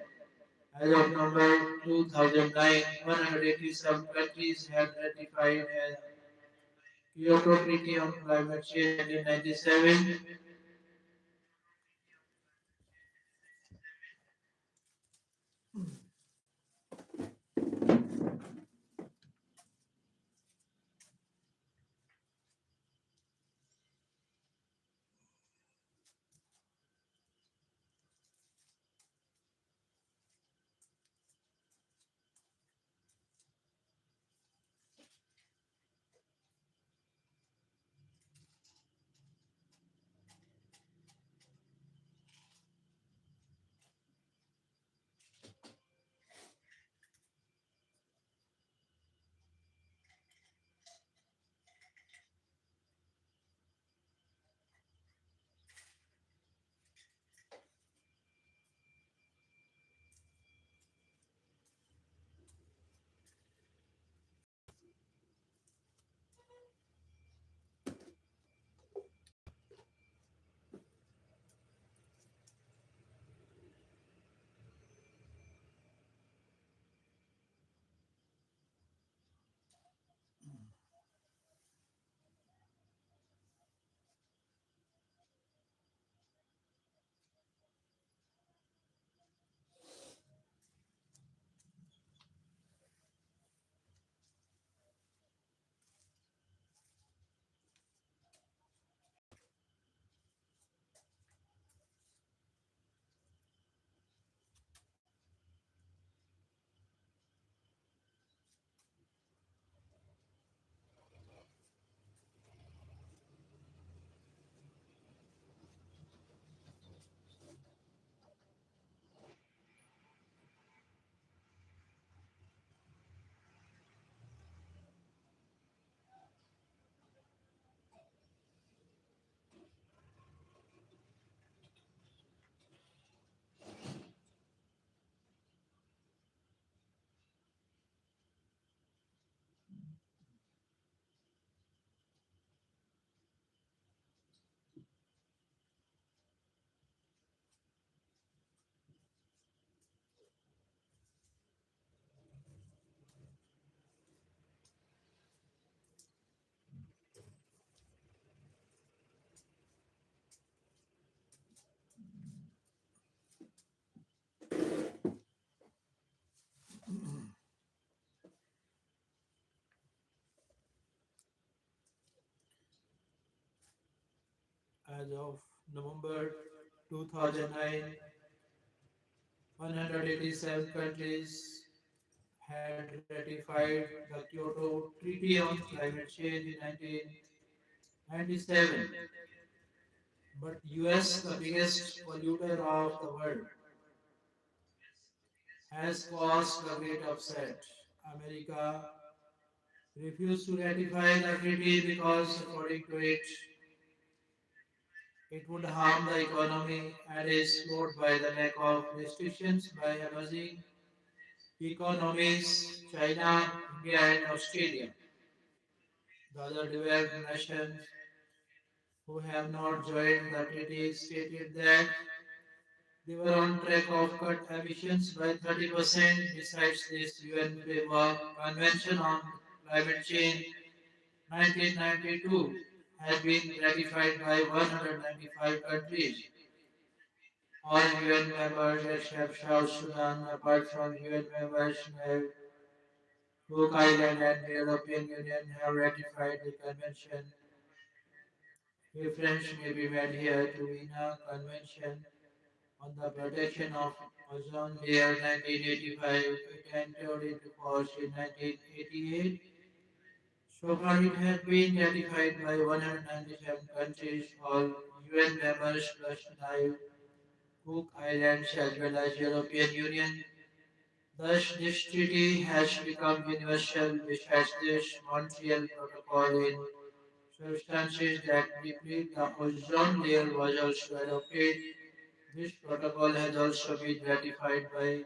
As of November 2009, 187 countries had ratified a Kyoto Treaty on Climate Change 1997. As of November 2009, 187 countries had ratified the Kyoto Treaty on Climate Change in 1997. But US, the biggest polluter of the world, has caused a great upset. America refused to ratify the treaty because, according to it, it would harm the economy and is slowed by the lack of restrictions by emerging economies, China, India, and Australia. The other developed nations who have not joined the treaty stated that they were on track of cut emissions by 30%. Besides this, UN Framework Convention on Climate Change 1992 has been ratified by 195 countries. All UN members except South Sudan, apart from UN members, have Cook Island and the European Union have ratified the convention. Reference may be made here to Vienna Convention on the Protection of Ozone Layer 1985. It entered into force in 1988. So far, it has been ratified by 197 countries, all UN members plus 9 Cook Islands as well as European Union. Thus, this treaty has become universal. Besides this, Montreal Protocol in substances that deplete the ozone layer was also adopted. This protocol has also been ratified by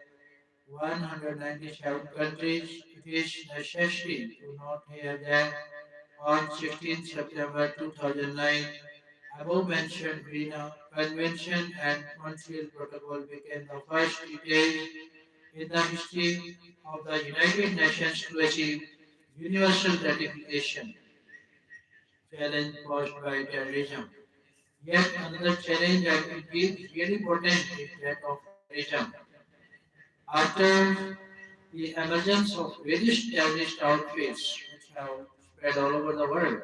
197 countries. It is necessary to note here that on 16 September 2009, above mentioned Vienna Convention and Montreal Protocol became the first treaties in the history of the United Nations to achieve universal ratification, challenge posed by terrorism. Yet another challenge that is really important is that of terrorism. After the emergence of various terrorist outfits which have spread all over the world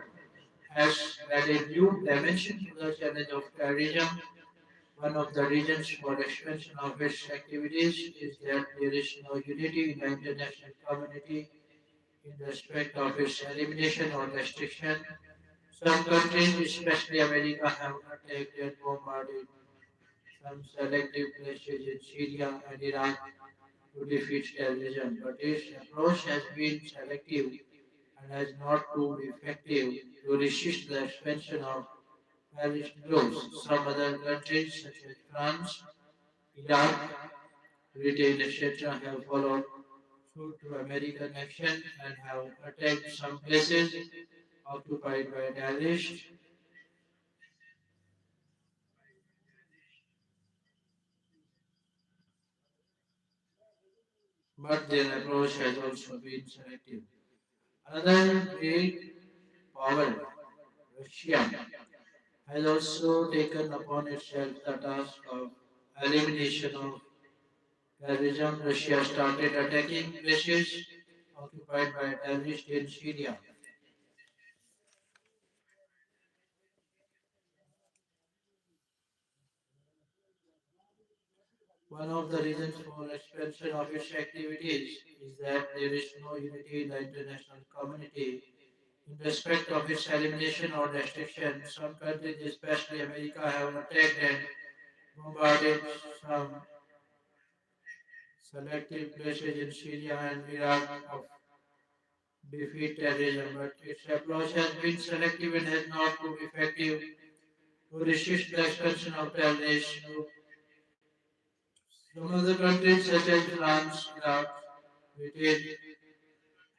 has added new dimension to the challenge of terrorism. One of the reasons for expansion of its activities is that there is no unity in the international community in respect of its elimination or restriction. Some countries, especially America, have attacked and bombarded some selective places in Syria and Iraq to defeat terrorism, but its approach has been selective and has not proved effective to resist the expansion of terrorist groups. Some other countries, such as France, Iraq, Britain, etc., have followed suit to American action and have attacked some places occupied by terrorists, but their approach has also been selective. Another great power, Russia, has also taken upon itself the task of elimination of terrorism. Russia started attacking places occupied by terrorists in Syria. One of the reasons for expansion of its activities is that there is no unity in the international community in respect of its elimination or restriction. Some countries, especially America, have attacked and bombarded some selective places in Syria and Iraq of defeat terrorism, but its approach has been selective and has not proved effective to resist the expansion of terrorists. Some other countries, such as France, Iraq, Britain,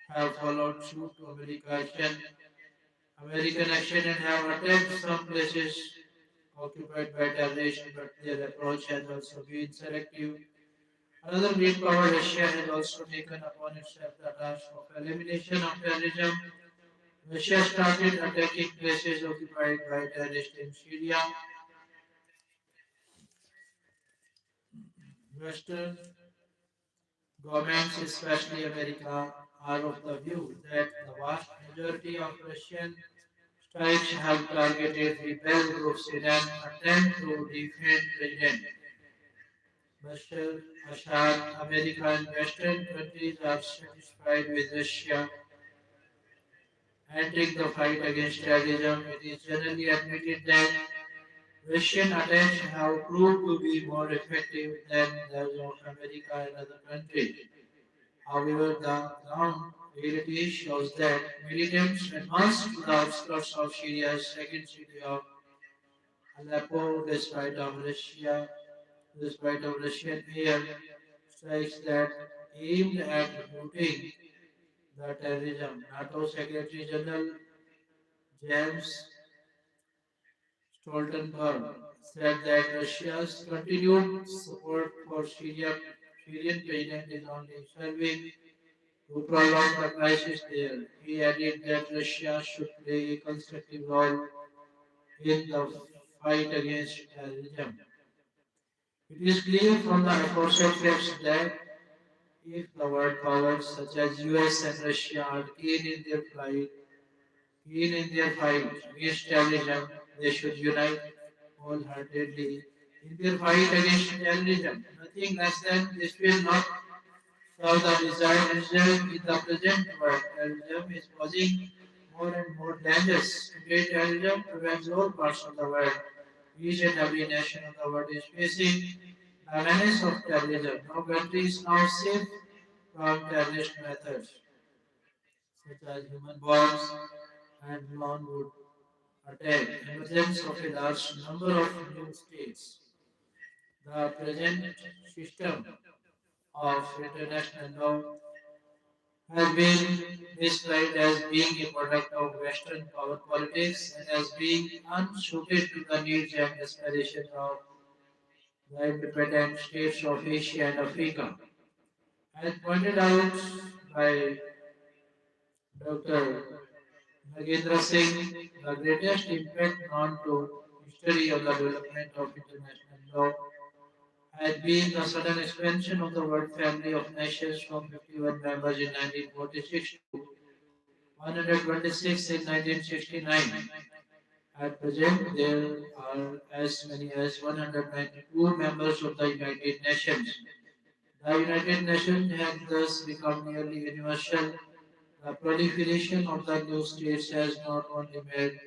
have followed suit to American action and have attacked some places occupied by terrorists, but their approach has also been selective. Another great power, Russia, has also taken upon itself the task of elimination of terrorism. Russia started attacking places occupied by terrorists in Syria. Western governments, especially America, are of the view that the vast majority of Russian strikes have targeted rebel groups in an attempt to defend President Bashar Assad. America and Western countries are satisfied with Russia entering the fight against terrorism. It is generally admitted that Russian attacks have proved to be more effective than those of America and other countries. However, the ground reality shows that militants advanced to the outskirts of Syria's second city of Aleppo despite of Russian air strikes that aimed at routing the terrorism. NATO Secretary General James Stoltenberg said that Russia's continued support for Syrian president is only serving to prolong the crisis there. He added that Russia should play a constructive role in the fight against terrorism. It is clear from the aforesaid facts that if the world powers such as US and Russia are keen in their fight against terrorism, they should unite wholeheartedly in their fight against terrorism. Nothing less than this will not serve the desired result in the present world. Terrorism is posing more and more dangers. Today, terrorism prevents all parts of the world. Each and every nation of the world is facing the menace of terrorism. No country is now safe from terrorist methods such as human bombs and lone wood attack. Emergence of a large number of new states. The present system of international law has been described as being a product of Western power politics and as being unsuited to the needs and aspirations of the independent states of Asia and Africa. As pointed out by Dr. Nagendra Singh, the greatest impact known to history of the development of international law has been the sudden expansion of the world family of nations from 51 members in 1946 to 126 in 1969. At present, there are as many as 192 members of the United Nations. The United Nations has thus become nearly universal. The proliferation of the new states has not only made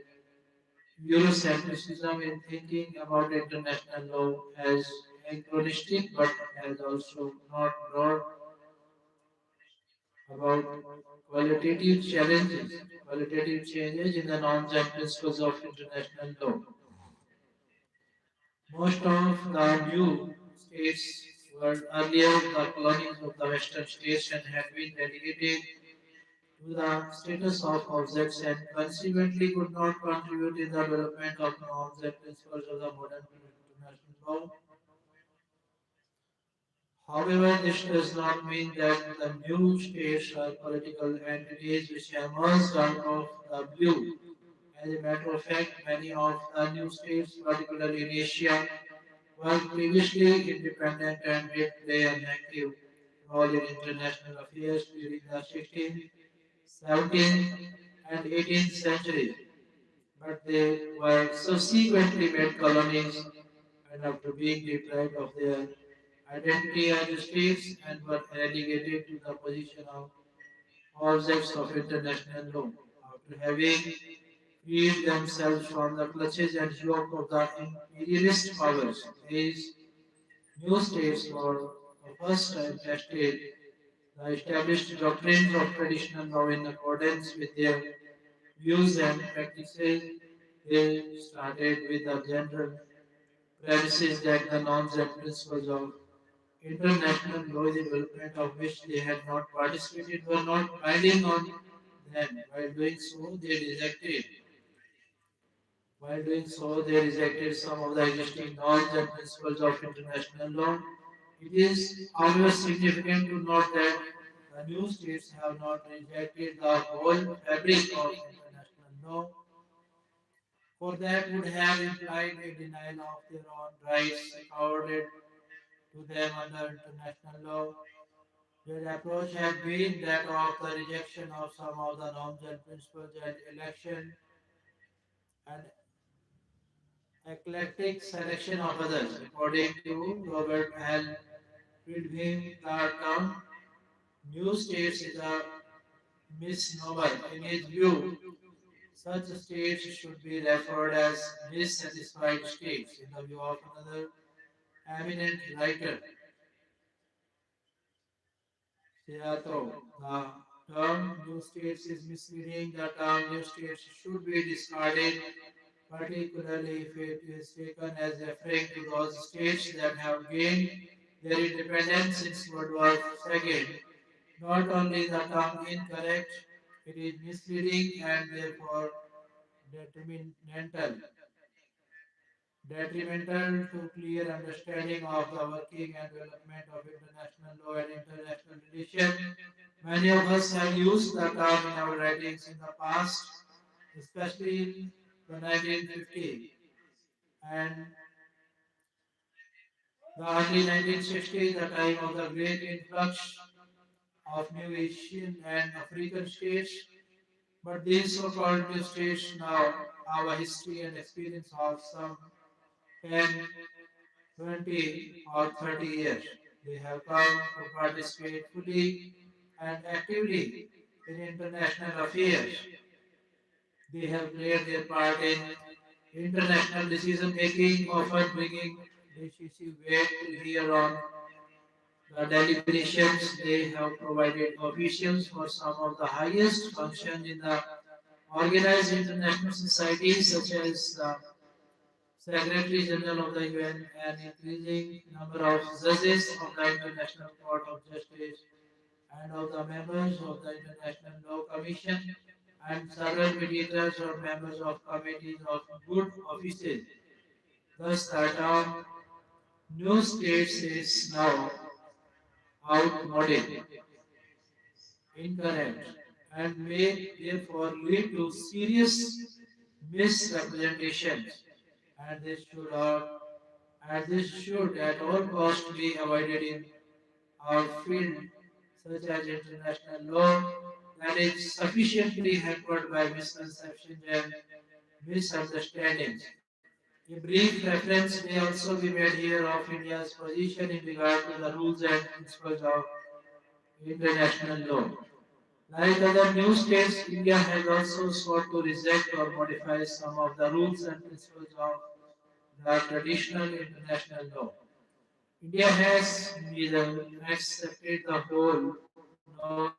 Eurocentrism in thinking about international law as anachronistic, but has also not brought about qualitative changes in the norms and principles of international law. Most of the new states were earlier the colonies of the Western states and had been relegated to the status of objects and consequently could not contribute in the development of norms and principles of the modern international law. However, this does not mean that the new states are political entities which emerged out of the blue. As a matter of fact, many of the new states, particularly in Asia, were previously independent and did play an active role in international affairs during the 16th, 17th, and 18th centuries, but they were subsequently made colonies and after being deprived of their identity as states and were relegated to the position of objects of international law. After having freed themselves from the clutches and yoke of the imperialist powers, these new states for the first time tested the established doctrines of traditional law in accordance with their views and practices. They started with the general premises that the norms and principles of international law, the development of which they had not participated, were not binding on them. While doing so, they rejected some of the existing norms and principles of international law. It is, however, significant to note that the new states have not rejected the whole fabric of international law, for that would have implied a denial of their own rights accorded to them under international law. Their approach has been that of the rejection of some of the norms and principles and election and eclectic selection of others. According to Robert L. Friedman, the term new states is a misnomer. In his view, such states should be referred as dissatisfied states. In the view of another eminent writer, Seattle, the term new states is misleading. The term new states should be discarded, particularly if it is taken as referring to those states that have gained their independence since World War II. Not only the term incorrect, it is misleading and therefore detrimental. Detrimental to clear understanding of the working and development of international law and international relations. Many of us have used the term in our writings in the past, especially the 1950 and the early 1960s, the time of the great influx of new Asian and African states. But these so-called new states now have a history and experience of some 10, 20, or 30 years. They have come to participate fully and actively in international affairs. They have played their part in international decision making, often bringing decisive weight to hear on the deliberations. They have provided officials for some of the highest functions in the organized international societies, such as the Secretary General of the UN, an increasing number of judges of the International Court of Justice, and of the members of the International Law Commission, and several mediators or members of committees of good offices. Thus, the term new states is now outmoded, incorrect, and may therefore lead to serious misrepresentations. And this should at all costs be avoided in our field, such as international law, that is sufficiently hampered by misconceptions and misunderstandings. A brief reference may also be made here of India's position in regard to the rules and principles of international law. Like other new states, India has also sought to reject or modify some of the rules and principles of the traditional international law. India has neither accepted the whole nor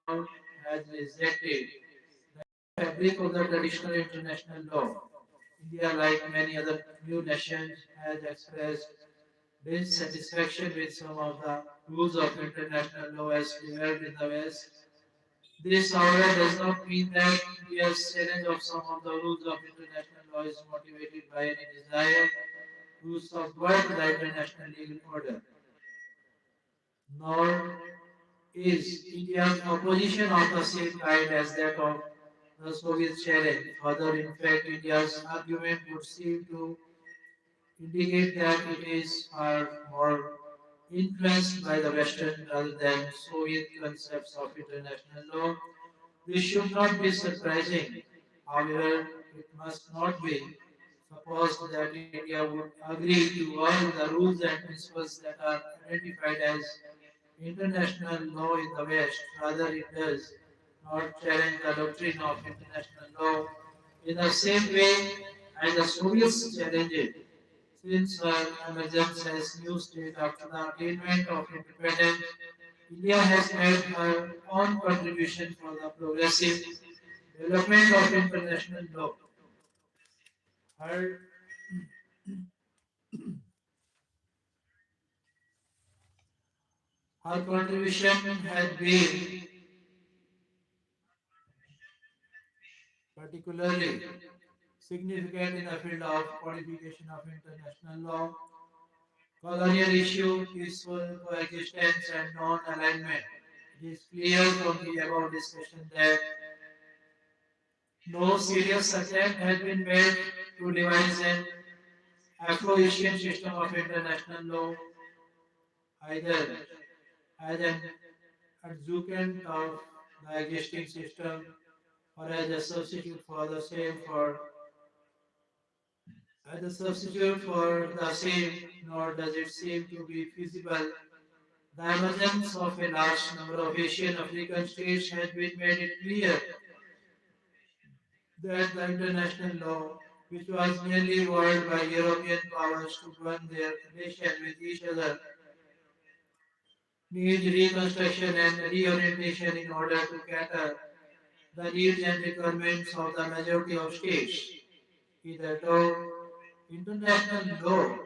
has rejected fabric of the traditional international law. India, like many other new nations, has expressed dissatisfaction with some of the rules of international law as developed in the West. This, however, does not mean that India's challenge of some of the rules of international law is motivated by any desire to subvert the international legal order, nor is India's opposition of the same kind as that of the Soviet challenge. Further, in fact, India's argument would seem to indicate that it is far more influenced by the Western rather than Soviet concepts of international law. This should not be surprising. However, it must not be supposed that India would agree to all the rules and principles that are identified as international law in the West. Rather, it does not challenge the doctrine of international law in the same way as the Soviets challenged it. Since her emergence as new state after the attainment of independence, India has made her own contribution for the progressive development of international law. Her, her contribution has been particularly significant in the field of codification of international law, colonial issue, peaceful coexistence, and non-alignment. It is clear from the above discussion that no serious attempt has been made to devise an Afro-Asian system of international law, either as an adjunct of the existing system or as a substitute for the same for as a substitute for the same, nor does it seem to be feasible. The emergence of a large number of Asian African states has been made it clear that the international law, which was merely evolved by European powers to govern their relation with each other, needs reconstruction and reorientation in order to cater the needs and requirements of the majority of states. Hitherto, international law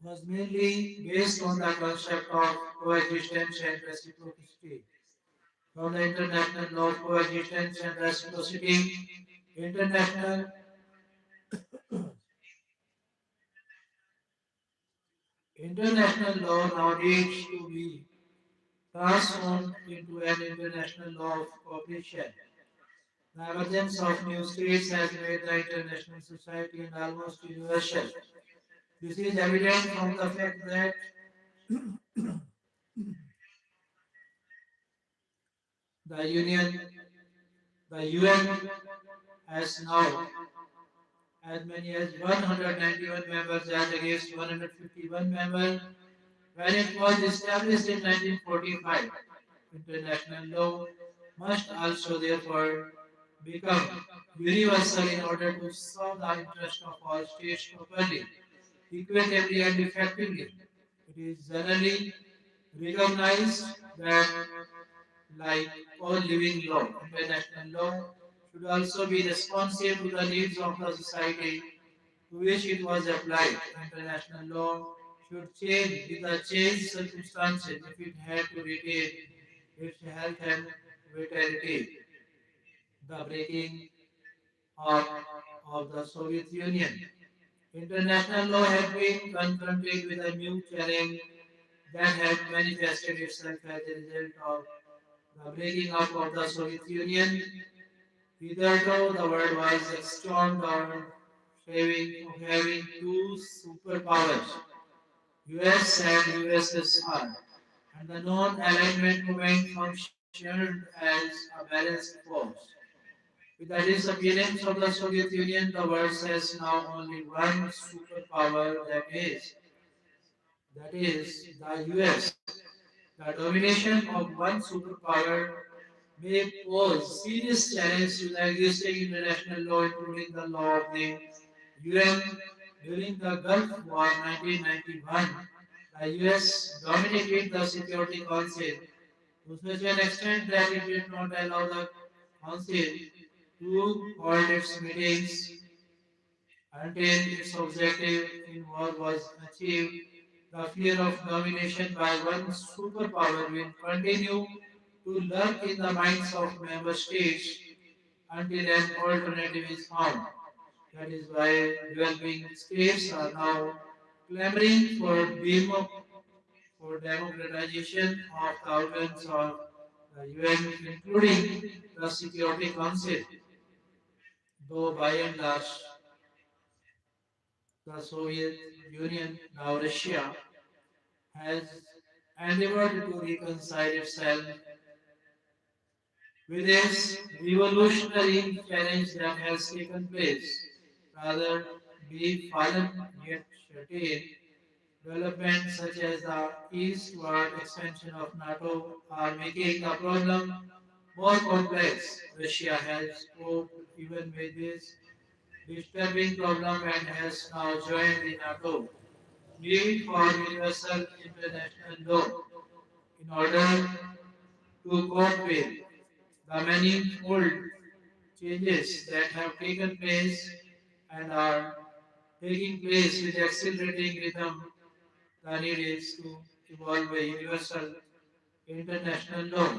was mainly based on the concept of coexistence and reciprocity. From the international law of coexistence and reciprocity, international international law now needs to be transformed into an international law of cooperation. The emergence of new states has made the international society and almost universal. This is evident from the fact that the Union, the UN has now as many as 191 members as against 151 members when it was established in 1945. International law must also therefore become universal in order to serve the interest of all states properly, equitably and effectively. It is generally recognized that, like all living law, international law should also be responsive to the needs of the society to which it was applied. International law should change with the changed circumstances if it had to retain its health and vitality. The breaking up of the Soviet Union. International law had been confronted with a new challenge that had manifested itself as a result of the breaking up of the Soviet Union. Hitherto, the world was stormed or having two superpowers, US and USSR, and the non-alignment movement functioned as a balanced force. With the disappearance of the Soviet Union, the world has now only one superpower, that is the US. The domination of one superpower may pose serious challenge to the existing international law, including the law of the UN. During the Gulf War 1991, the US dominated the Security Council to such an extent that it did not allow the Council to hold its meetings until its objective in war was achieved. The fear of domination by one superpower will continue to lurk in the minds of member states until an alternative is found. That is why developing states are now clamoring for democratization of the organs of the UN, including the Security Council. Though by and large the Soviet Union, now Russia, has endeavored to reconcile itself with this revolutionary challenge that has taken place. Rather, be fallen yet certain. Developments such as the eastward expansion of NATO are making the problem more complex. Russia has coped even with this disturbing problem and has now joined the NATO. Need for universal international law in order to cope with the manifold changes that have taken place and are taking place with accelerating rhythm. The need is to evolve a universal international law,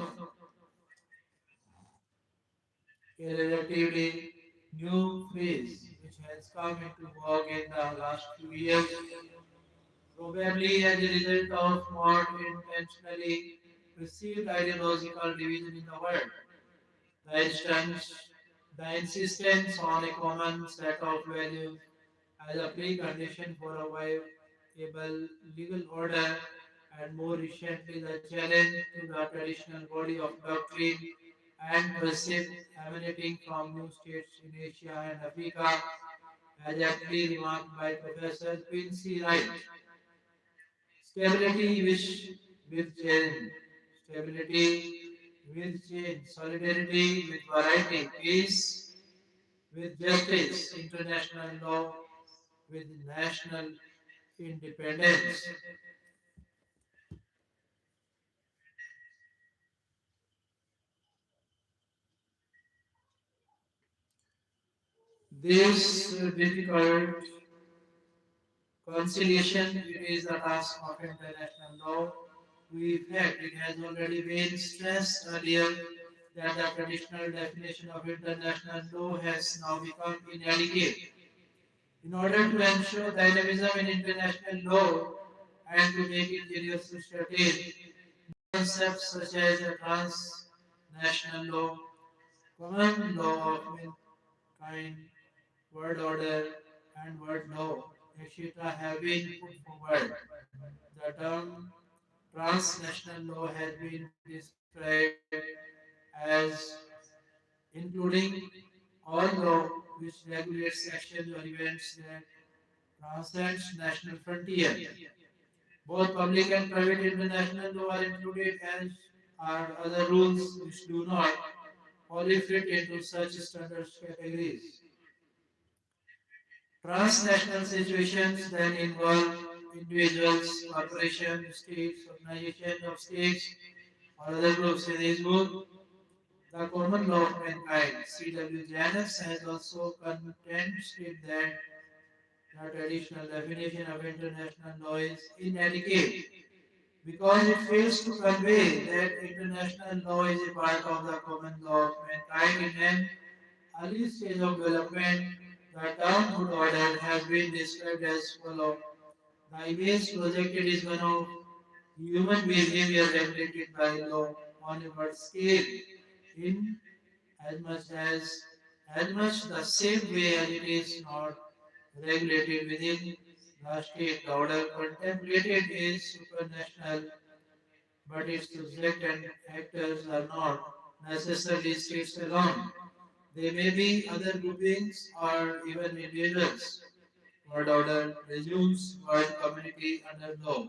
a relatively new phrase which has come into vogue in the last few years, probably as a result of more intentionally perceived ideological division in the world. The instance, the insistence on a common set of values as a precondition for a viable legal order, and more recently the challenge to the traditional body of doctrine and precept emanating from new states in Asia and Africa, as aptly remarked by Professor Quincy Wright. Stability with change, stability with change, solidarity with variety, peace with justice, international law with national independence. This difficult conciliation it is the task of international law. To effect, it has already been stressed earlier that the traditional definition of international law has now become inadequate. In order to ensure dynamism in international law and to make it universally certain, concepts such as a transnational law, common law of mankind, world order, and world law, etc., have been put forward. The term transnational law has been described as including all law which regulates actions or events that transcends national frontier. Both public and private international law are included, as are other rules which do not wholly fit into such standards categories. Transnational situations then involve individuals, corporations, states, organizations of states, or other groups. In his book, The Common Law of Mankind, C.W. Janus has also contended that the traditional definition of international law is inadequate because it fails to convey that international law is a part of the common law of mankind in an early stage of development. The term good order has been described as follows. The image projected is one of human behavior regulated by law on a world scale in as much as much the same way as it is not regulated within the state. The order contemplated is supranational, but its subject and actors are not necessarily states alone. They may be other groupings or even individuals. Word order resumes world community under law,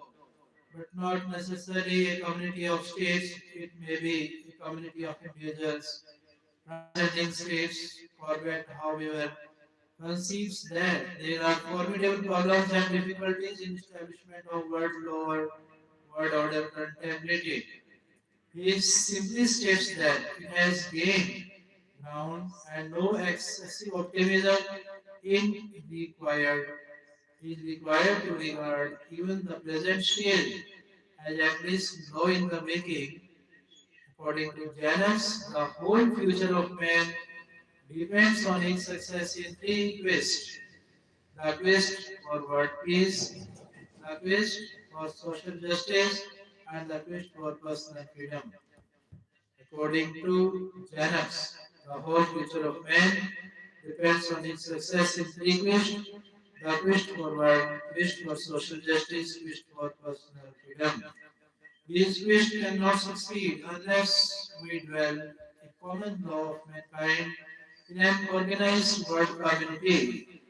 but not necessarily a community of states. It may be a community of individuals transcending states. Corbett, however, conceives that there are formidable problems and difficulties in establishment of world law or world order contemplated. He simply states that it has gained ground and no excessive optimism in required is required to regard even the present stage as at least law in the making. According to Janus, the whole future of man depends on its success in three quests: the quest for world peace, the quest for social justice, and the quest for personal freedom. According to Janus, the whole future of man depends on its success in three quests: the quest for world, quest for social justice, quest for personal freedom. These quests cannot succeed unless we dwell a common law of mankind in an organized world community.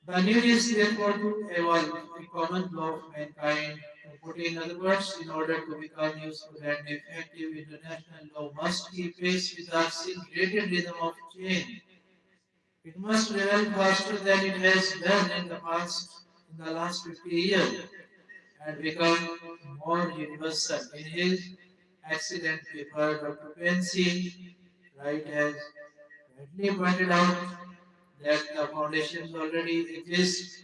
The need is therefore to evolve a common law of mankind. To put in other words, in order to become useful and effective, international law must keep pace with the accelerated rhythm of change. It must revolve faster than it has done in the past, in the last 50 years, and become more universal. In his excellent paper, Dr. Pensy Wright has rightly pointed out that the foundations already exist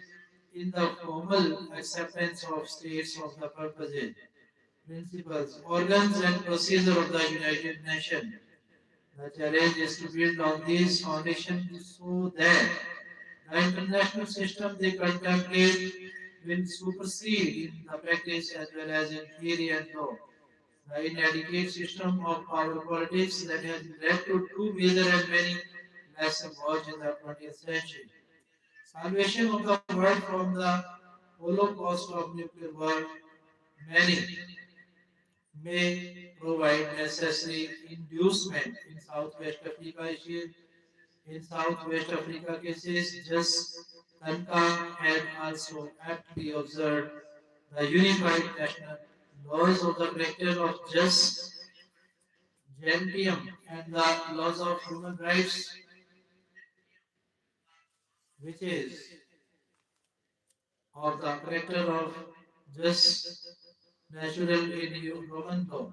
in the formal acceptance of states of the purposes, principles, organs, and procedure of the United Nations. The challenge is to build on these foundations so that the international system they contemplate will supersede in the practice as well as in theory and law. The inadequate system of power politics that has led to two major and many lesser wars in the 20th century. Salvation of the world from the holocaust of nuclear war, many may provide necessary inducement in Southwest Africa issues. In Southwest Africa cases, Just Tanka had also aptly observed the unified national laws of the character of just gentium and the laws of human rights, which is of the character of just natural in Roman law,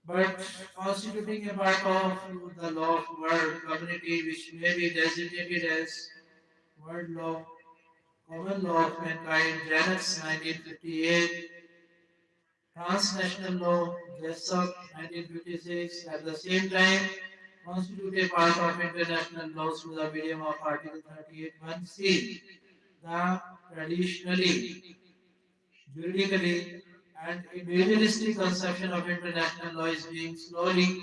but constituting a part of the law of world community which may be designated as world law, common law of mankind, Janus 1958, transnational law, Jessup 1956, at the same time constitute a part of international law through the medium of Article 38(1)(c). The traditionally, juridically, and individualistic conception of international law is being slowly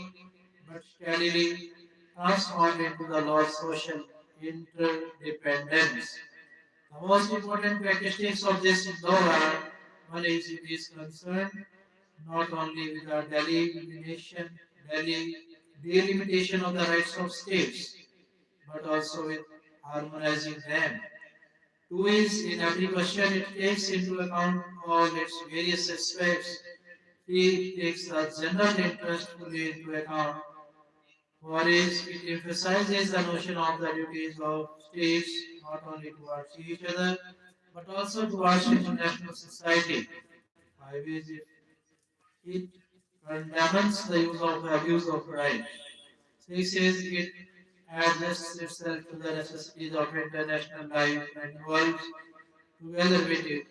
but steadily transformed into the law of social interdependence. The most important characteristics of this law are: one is it is concerned not only with the delimitation of the rights of states, but also with harmonizing them. Two is in every question it takes into account all its various aspects. Three takes the general interest fully into account. Four is it emphasizes the notion of the duties of states not only towards each other but also towards international society. Five is it condemns the use of abuse of right. Six is it adjusts itself to the necessities of international life and evolves together with it.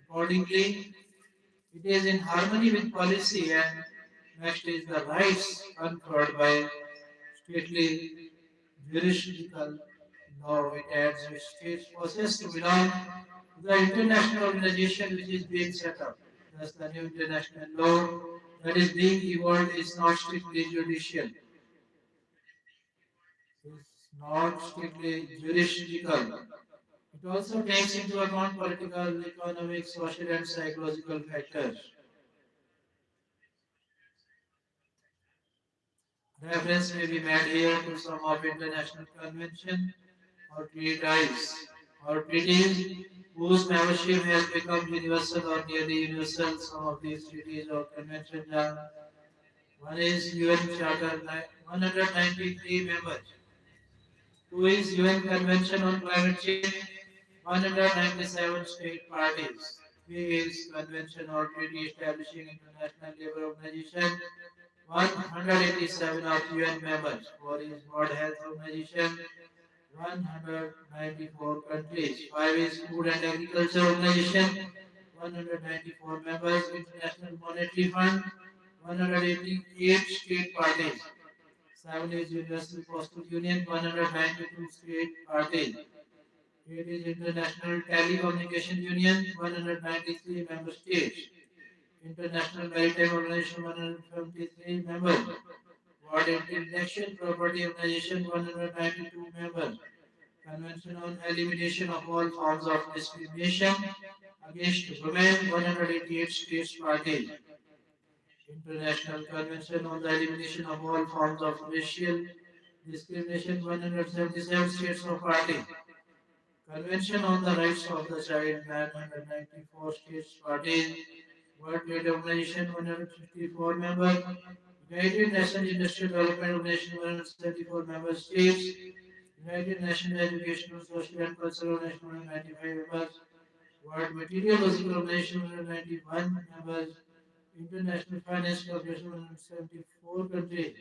Accordingly, it is in harmony with policy and next is the rights conferred by stately jurisdictional law. It adds which states possess to belong to the international organization which is being set up. Thus, the new international law that is being evolved is not strictly judicial, it's not strictly jurisdictional. It also takes into account political, economic, social, and psychological factors. Reference may be made here to some of international convention or treaties whose membership has become universal or nearly universal. Some of these treaties or conventions are one is UN Charter 193 members, two is UN Convention on Climate Change 197 state parties, three is Convention or Treaty establishing International Labour Organization 187 of UN members, four is World Health Organization 194 countries. 5 is Food and Agriculture Organization, 194 members. International Monetary Fund, 188 state parties. 7 is Universal Postal Union, 192 state parties. 8 is International Telecommunication Union, 193 member states. International Maritime Organization, 173 members. World Intellectual Property Organization, 192 members. Convention on Elimination of All Forms of Discrimination against Women, 188 states parties. International Convention on the Elimination of All Forms of Racial Discrimination, 177 states of parties. Convention on the Rights of the Child, 994 states parties. World Trade Organization, 154 members. United Nations Industrial Development Organization, 174 member states. United Nations Educational, Social and Cultural Organization, 195 members. World Meteorological Organization, 191 members. International Finance Corporation, 174 countries.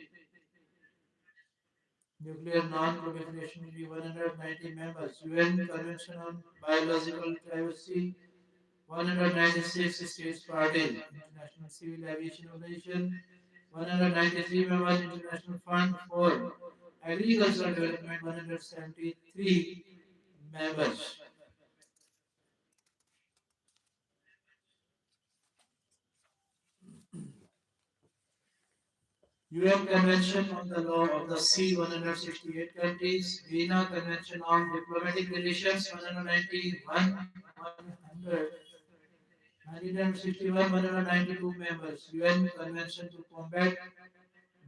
Nuclear Non-Proliferation Treaty, 190 members. UN Convention on Biological Diversity, 196 states parties. International Civil Aviation Organization, 193 members. International Fund for Agricultural Development, 173 members. UN Convention on the Law of the Sea, 168 countries. Vienna Convention on Diplomatic Relations, 191, 1961, 192 members. UN Convention to Combat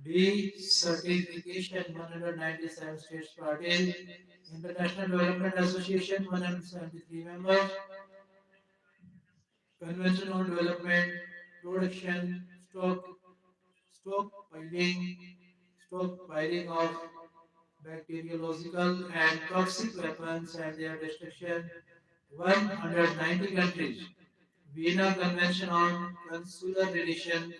Desertification, 197 states parties. International Development Association, 173 members. Convention on Development, Production, stockpiling, stockpiling of bacteriological and toxic weapons and their destruction, 190 countries. Vienna Convention on Consular Relations,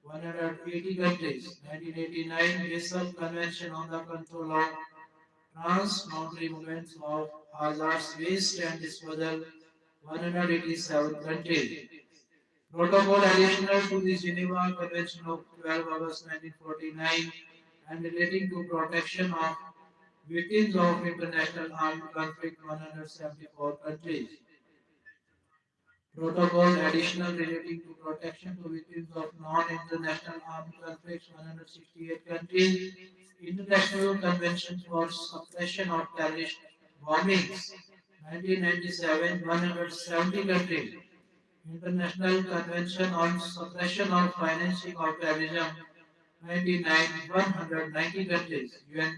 180 countries. 1989 Basel Convention on the Control of Transboundary Movements of Hazardous Waste and Disposal, 187 countries. Protocol additional to the Geneva Convention of 12 August 1949 and relating to protection of victims of international armed conflict, 174 countries. Protocol additional relating to protection to victims of non-international armed conflicts, 168 countries. International Convention for Suppression of Terrorist Bombings, 1997, 170 countries. International Convention on Suppression of Financing of Terrorism, 99, 190 countries. UN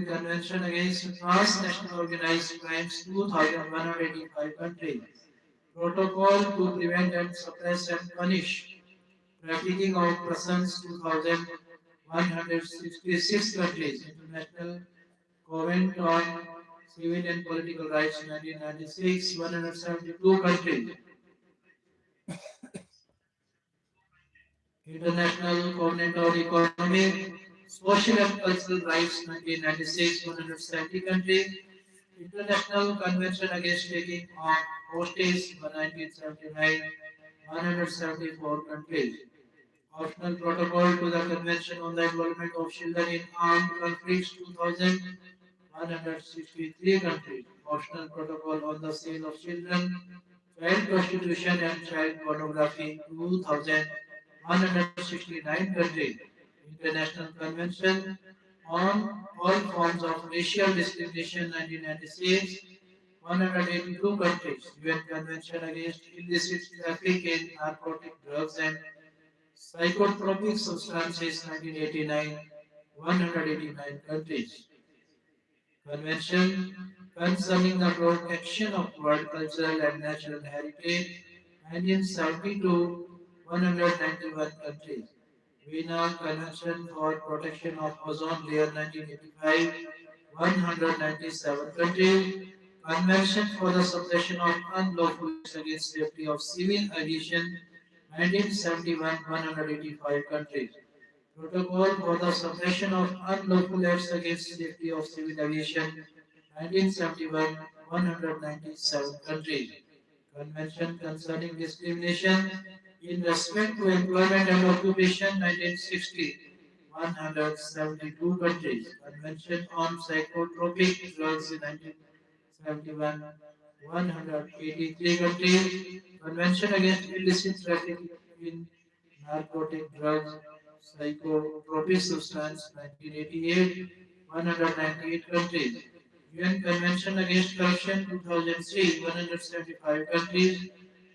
Convention Against Transnational Organized Crimes 2185 countries. Protocol to prevent and suppress and punish trafficking of persons 2166 countries. International Covenant on Civil and Political Rights 1996 172 countries. International Covenant on Economic, Social and Cultural Rights 1996 170 countries. International Convention Against Taking of Hostage 1979 174 countries. Optional Protocol to the Convention on the Involvement of Children in Armed Conflicts 2000 163 countries. Optional Protocol on the Sale of Children, Child Prostitution and Child Pornography 2169 countries. International Convention on All Forms of Racial Discrimination 1996 182 countries. UN Convention Against Illicit Traffic in Narcotic Drugs and Psychotropic Substances 1989 189 countries. Convention concerning the protection of world cultural and natural heritage and in 72 191 countries. Vienna Convention for Protection of Ozone Layer 1985 197 countries. Convention for the Suppression of Unlawful Acts Against Safety of Civil Aviation 1971 185 countries. Protocol for the Suppression of Unlawful Acts Against Safety of Civil Aviation 1971 197 countries. Convention concerning discrimination in respect to employment and occupation 1960 172 countries. Convention on psychotropic drugs in 1971 183 countries. Convention against illicit trafficking in narcotic drugs, psychotropic substance 1988 198 countries. UN Convention Against Corruption 2003 175 countries.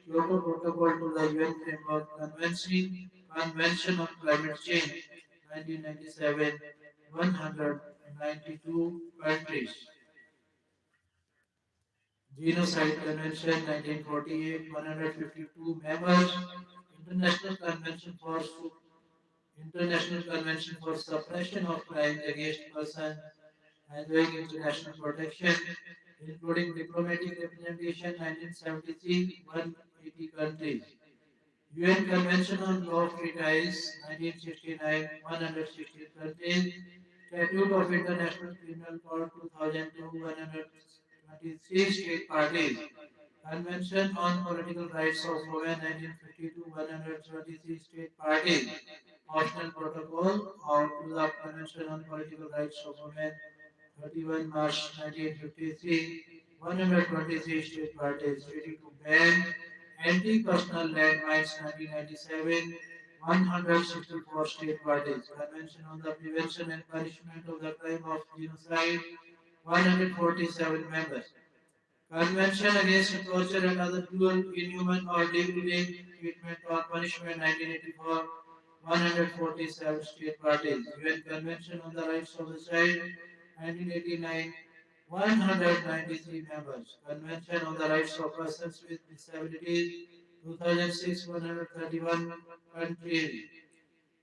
Kyoto Protocol to the UN Framework Convention on Climate Change 1997 192 countries. Genocide Convention 1948 152 members. International Convention for International Convention for Suppression of Crimes Against Persons enjoying international protection, including diplomatic representation 1973 180 countries. UN Convention on Law of Treaties 1969 116 countries. Statute of International Criminal Court 2002 123 state parties. Convention on Political Rights of Women 1952 123 state parties. Optional Protocol to the Convention on Political Rights of Women 31 March 1953 123 state parties. Treaty to ban anti-personal landmines 1997 164 state parties. Convention on the Prevention and Punishment of the Crime of Genocide 147 members. Convention Against Torture and Other Cruel, Inhuman or Degrading Treatment or Punishment 1984 147 state parties. UN Convention on the Rights of the Child 1989 193 members. Convention on the Rights of Persons with Disabilities 2006 131 countries.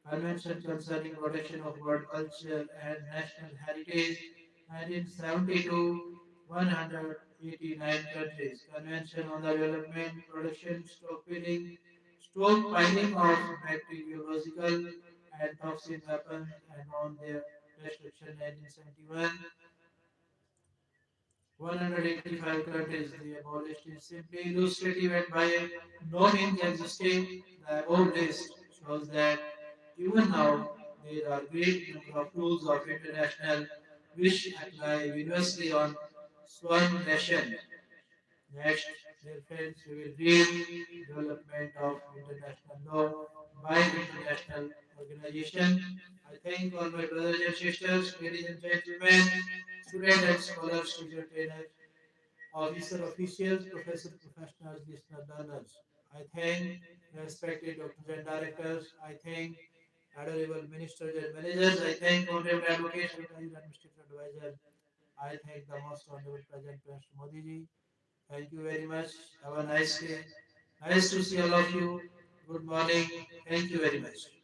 Convention concerning protection of world culture and national heritage 1972 189 countries. Convention on the development, production, stockpiling of bacteriological and toxic weapons and on their destruction 1971 185 countries they abolished is simply illustrative and by no means existing. The above list shows that even now there are great number of rules of international which apply universally on sworn nations. Next, dear friends, we will read development of international law by international organization. I thank all my brothers and sisters, ladies and gentlemen, students and scholars, teacher trainers, officer officials, professor professionals, listener learners. I thank respected doctors and directors. I thank adorable ministers and managers. I thank honorable advocates, advertising administrative advisor. I thank the most honorable President Mr. Modi ji. Thank you very much. Have a nice day. Nice to see all of you. Good morning. Thank you very much.